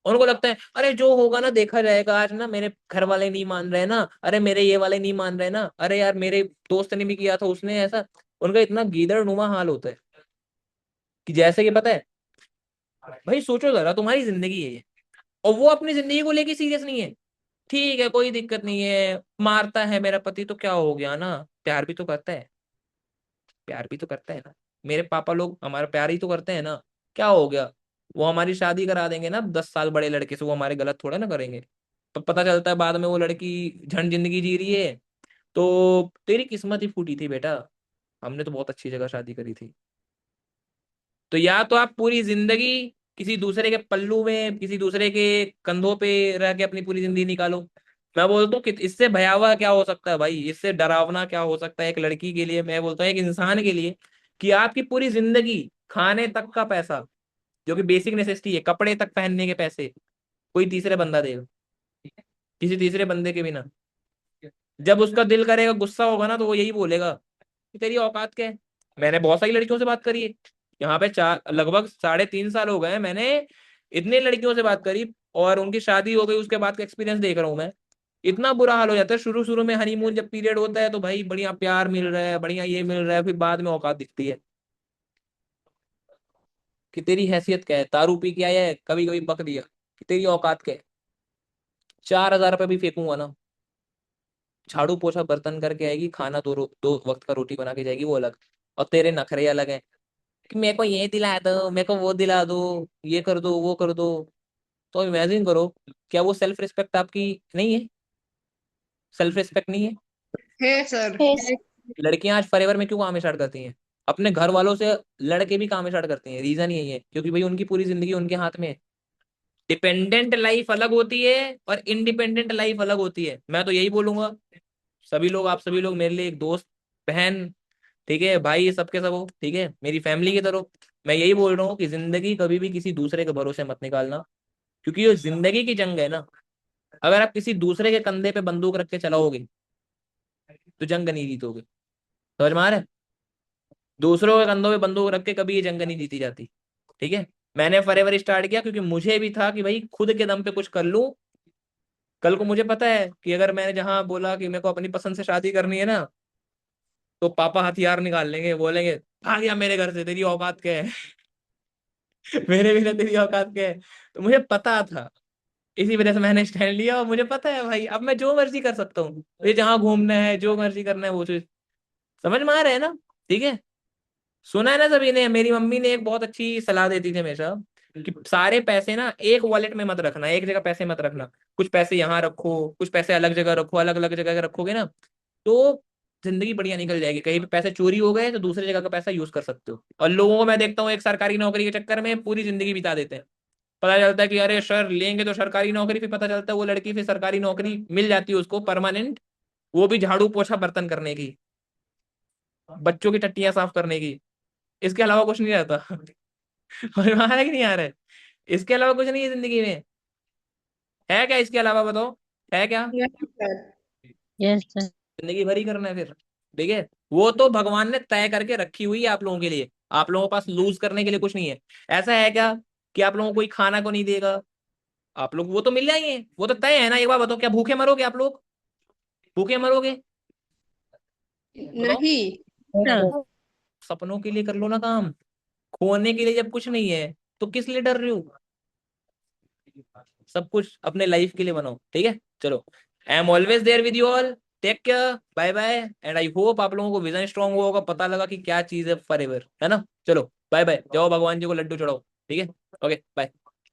उनको लगता है अरे जो होगा ना देखा जाएगा, आज ना मेरे घर वाले नहीं मान रहे ना, अरे मेरे ये वाले नहीं मान रहे ना, अरे यार मेरे दोस्त ने भी किया था उसने ऐसा। उनका इतना गीदड़ नुमा हाल होता है कि जैसे कि पता है भाई, सोचो जरा तुम्हारी जिंदगी है ये, और वो अपनी जिंदगी को लेके सीरियस नहीं है। ठीक है, कोई दिक्कत नहीं है, मारता है मेरा पति तो क्या हो गया ना, प्यार भी तो करता है, प्यार भी तो करता है ना। मेरे पापा लोग हमारा प्यार ही तो करते हैं ना, क्या हो गया। वो हमारी शादी करा देंगे ना 10 साल बड़े लड़के से, वो हमारे गलत थोड़ा ना करेंगे। तो पता चलता है बाद में वो लड़की झंड जिंदगी जी रही है, तो तेरी किस्मत ही फूटी थी बेटा, हमने तो बहुत अच्छी जगह शादी करी थी। तो या तो आप पूरी जिंदगी किसी दूसरे के पल्लू में, किसी दूसरे के कंधों पे रह के अपनी पूरी जिंदगी निकालो। मैं बोलता हूँ कि इससे भयावह क्या हो सकता है भाई, इससे डरावना क्या हो सकता है एक लड़की के लिए, मैं बोलता हूँ एक इंसान के लिए, कि आपकी पूरी जिंदगी खाने तक का पैसा, जो कि बेसिक नेसेसिटी है, कपड़े तक पहनने के पैसे, कोई तीसरे बंदा देगा, किसी तीसरे बंदे के बिना। जब उसका दिल करेगा, गुस्सा होगा ना, तो वो यही बोलेगा कि तेरी औकात क्या है। मैंने बहुत सारी लड़कियों से बात करी है, यहाँ पे चार लगभग 3.5 साल हो गए हैं, मैंने इतनी लड़कियों से बात करी, और उनकी शादी हो गई उसके बाद का एक्सपीरियंस देख रहा हूँ मैं। इतना बुरा हाल हो जाता है शुरू शुरू में, हनीमून जब पीरियड होता है तो भाई बढ़िया प्यार मिल रहा है, बढ़िया ये मिल रहा है, फिर बाद में औकात दिखती है कि तेरी हैसियत क्या है, दारू पी के आया है, कभी कभी बक दिया, कि तेरी औकात क्या है। 4,000 रुपये भी फेंकूंगा ना, झाड़ू पोछा बर्तन करके आएगी, खाना 2 वक्त का रोटी बना के जाएगी, वो अलग। और तेरे नखरे अलग है कि मेरे को ये दिला दो, मेरे को वो दिला दो, ये कर दो वो कर दो। तो इमेजिन करो, क्या वो सेल्फ रिस्पेक्ट आपकी नहीं है? सेल्फ रिस्पेक्ट नहीं है? है सर। लड़कियां आज फॉरएवर में क्यों काम स्टार्ट करती हैं, अपने घर वालों से लड़के भी काम स्टार्ट करती हैं, रीजन यही है, क्योंकि भाई उनकी पूरी जिंदगी उनके हाथ में है। डिपेंडेंट लाइफ अलग होती है और इंडिपेंडेंट लाइफ अलग होती है। मैं तो यही बोलूंगा, सभी लोग, आप सभी लोग मेरे लिए एक दोस्त, बहन, ठीक है, भाई, सबके सब हो, ठीक है, मेरी फैमिली की तरह। मैं यही बोल रहा हूँ कि जिंदगी कभी भी किसी दूसरे के भरोसे मत निकालना, क्योंकि ये जिंदगी की जंग है ना। अगर आप किसी दूसरे के कंधे पे बंदूक रख के चलाओगे तो जंग नहीं जीतोगे, समझ में आ रहा है? दूसरों के कंधों पे बंदूक रख के कभी ये जंग नहीं जीती जाती, ठीक है। मैंने फॉरएवर स्टार्ट किया क्योंकि मुझे भी था कि भाई खुद के दम पे कुछ कर लूं। कल को मुझे पता है कि अगर मैंने जहां बोला कि मेरे को अपनी पसंद से शादी करनी है ना, तो पापा हथियार निकाल लेंगे, बोलेंगे आ गया मेरे घर से, तेरी औकात क्या है। मेरे बिना तेरी औकात क्या है। तो मुझे पता था, इसी वजह से मैंने स्टैंड लिया, और मुझे पता है भाई अब मैं जो मर्जी कर सकता हूँ, मुझे जहां घूमना है, जो मर्जी करना है वो चीज, समझ में आ रहा है ना? ठीक है। सुना है ना सभी ने, मेरी मम्मी ने एक बहुत अच्छी सलाह देती थी हमेशा, कि सारे पैसे ना एक वॉलेट में मत रखना, एक जगह पैसे मत रखना, कुछ पैसे यहाँ रखो, कुछ पैसे अलग जगह रखो, अलग अलग जगह रखोगे ना तो जिंदगी बढ़िया निकल जाएगी। कहीं पे पैसे चोरी हो गए तो दूसरी जगह का पैसा यूज कर सकते हो। और लोगों को मैं देखता हूँ एक सरकारी नौकरी के चक्कर में पूरी जिंदगी बिता देते हैं। पता चलता है कि अरे सर लेंगे तो सरकारी नौकरी, फिर पता चलता है वो लड़की फिर सरकारी नौकरी मिल जाती है उसको परमानेंट, वो भी झाड़ू पोछा बर्तन करने की, बच्चों की टट्टियां साफ करने की, इसके अलावा कुछ नहीं रहता। और आ रहा है कि नहीं आ रहा है? इसके अलावा कुछ नहीं है जिंदगी में, है क्या इसके अलावा, बताओ है क्या? Yes sir. जिंदगी भर ही करना है फिर, ठीक है। वो तो भगवान ने तय करके रखी हुई है आप लोगों के लिए, आप लोगों के पास लूज करने के लिए कुछ नहीं है। ऐसा है क्या कि आप लोगों को कोई खाना को नहीं देगा? आप लोग वो तो मिल जाएंगे, वो तो तय है ना। एक बार बताओ, क्या भूखे मरोगे आप लोग? भूखे मरोगे? बताओ। नहीं। सपनों के लिए कर लो ना काम, खोने के लिए जब कुछ नहीं है तो किस लिए डर रहे हो? सब कुछ अपने लाइफ के लिए बनाओ, ठीक है। चलो, I am always there with you all, take care, bye bye, and I hope आप लोगों को विजन स्ट्रांग हुआ होगा, पता लगा कि क्या चीज है फॉरएवर, है ना। चलो बाय बाय, जाओ भगवान जी को लड्डू चढ़ाओ, ठीक है। Okay bye.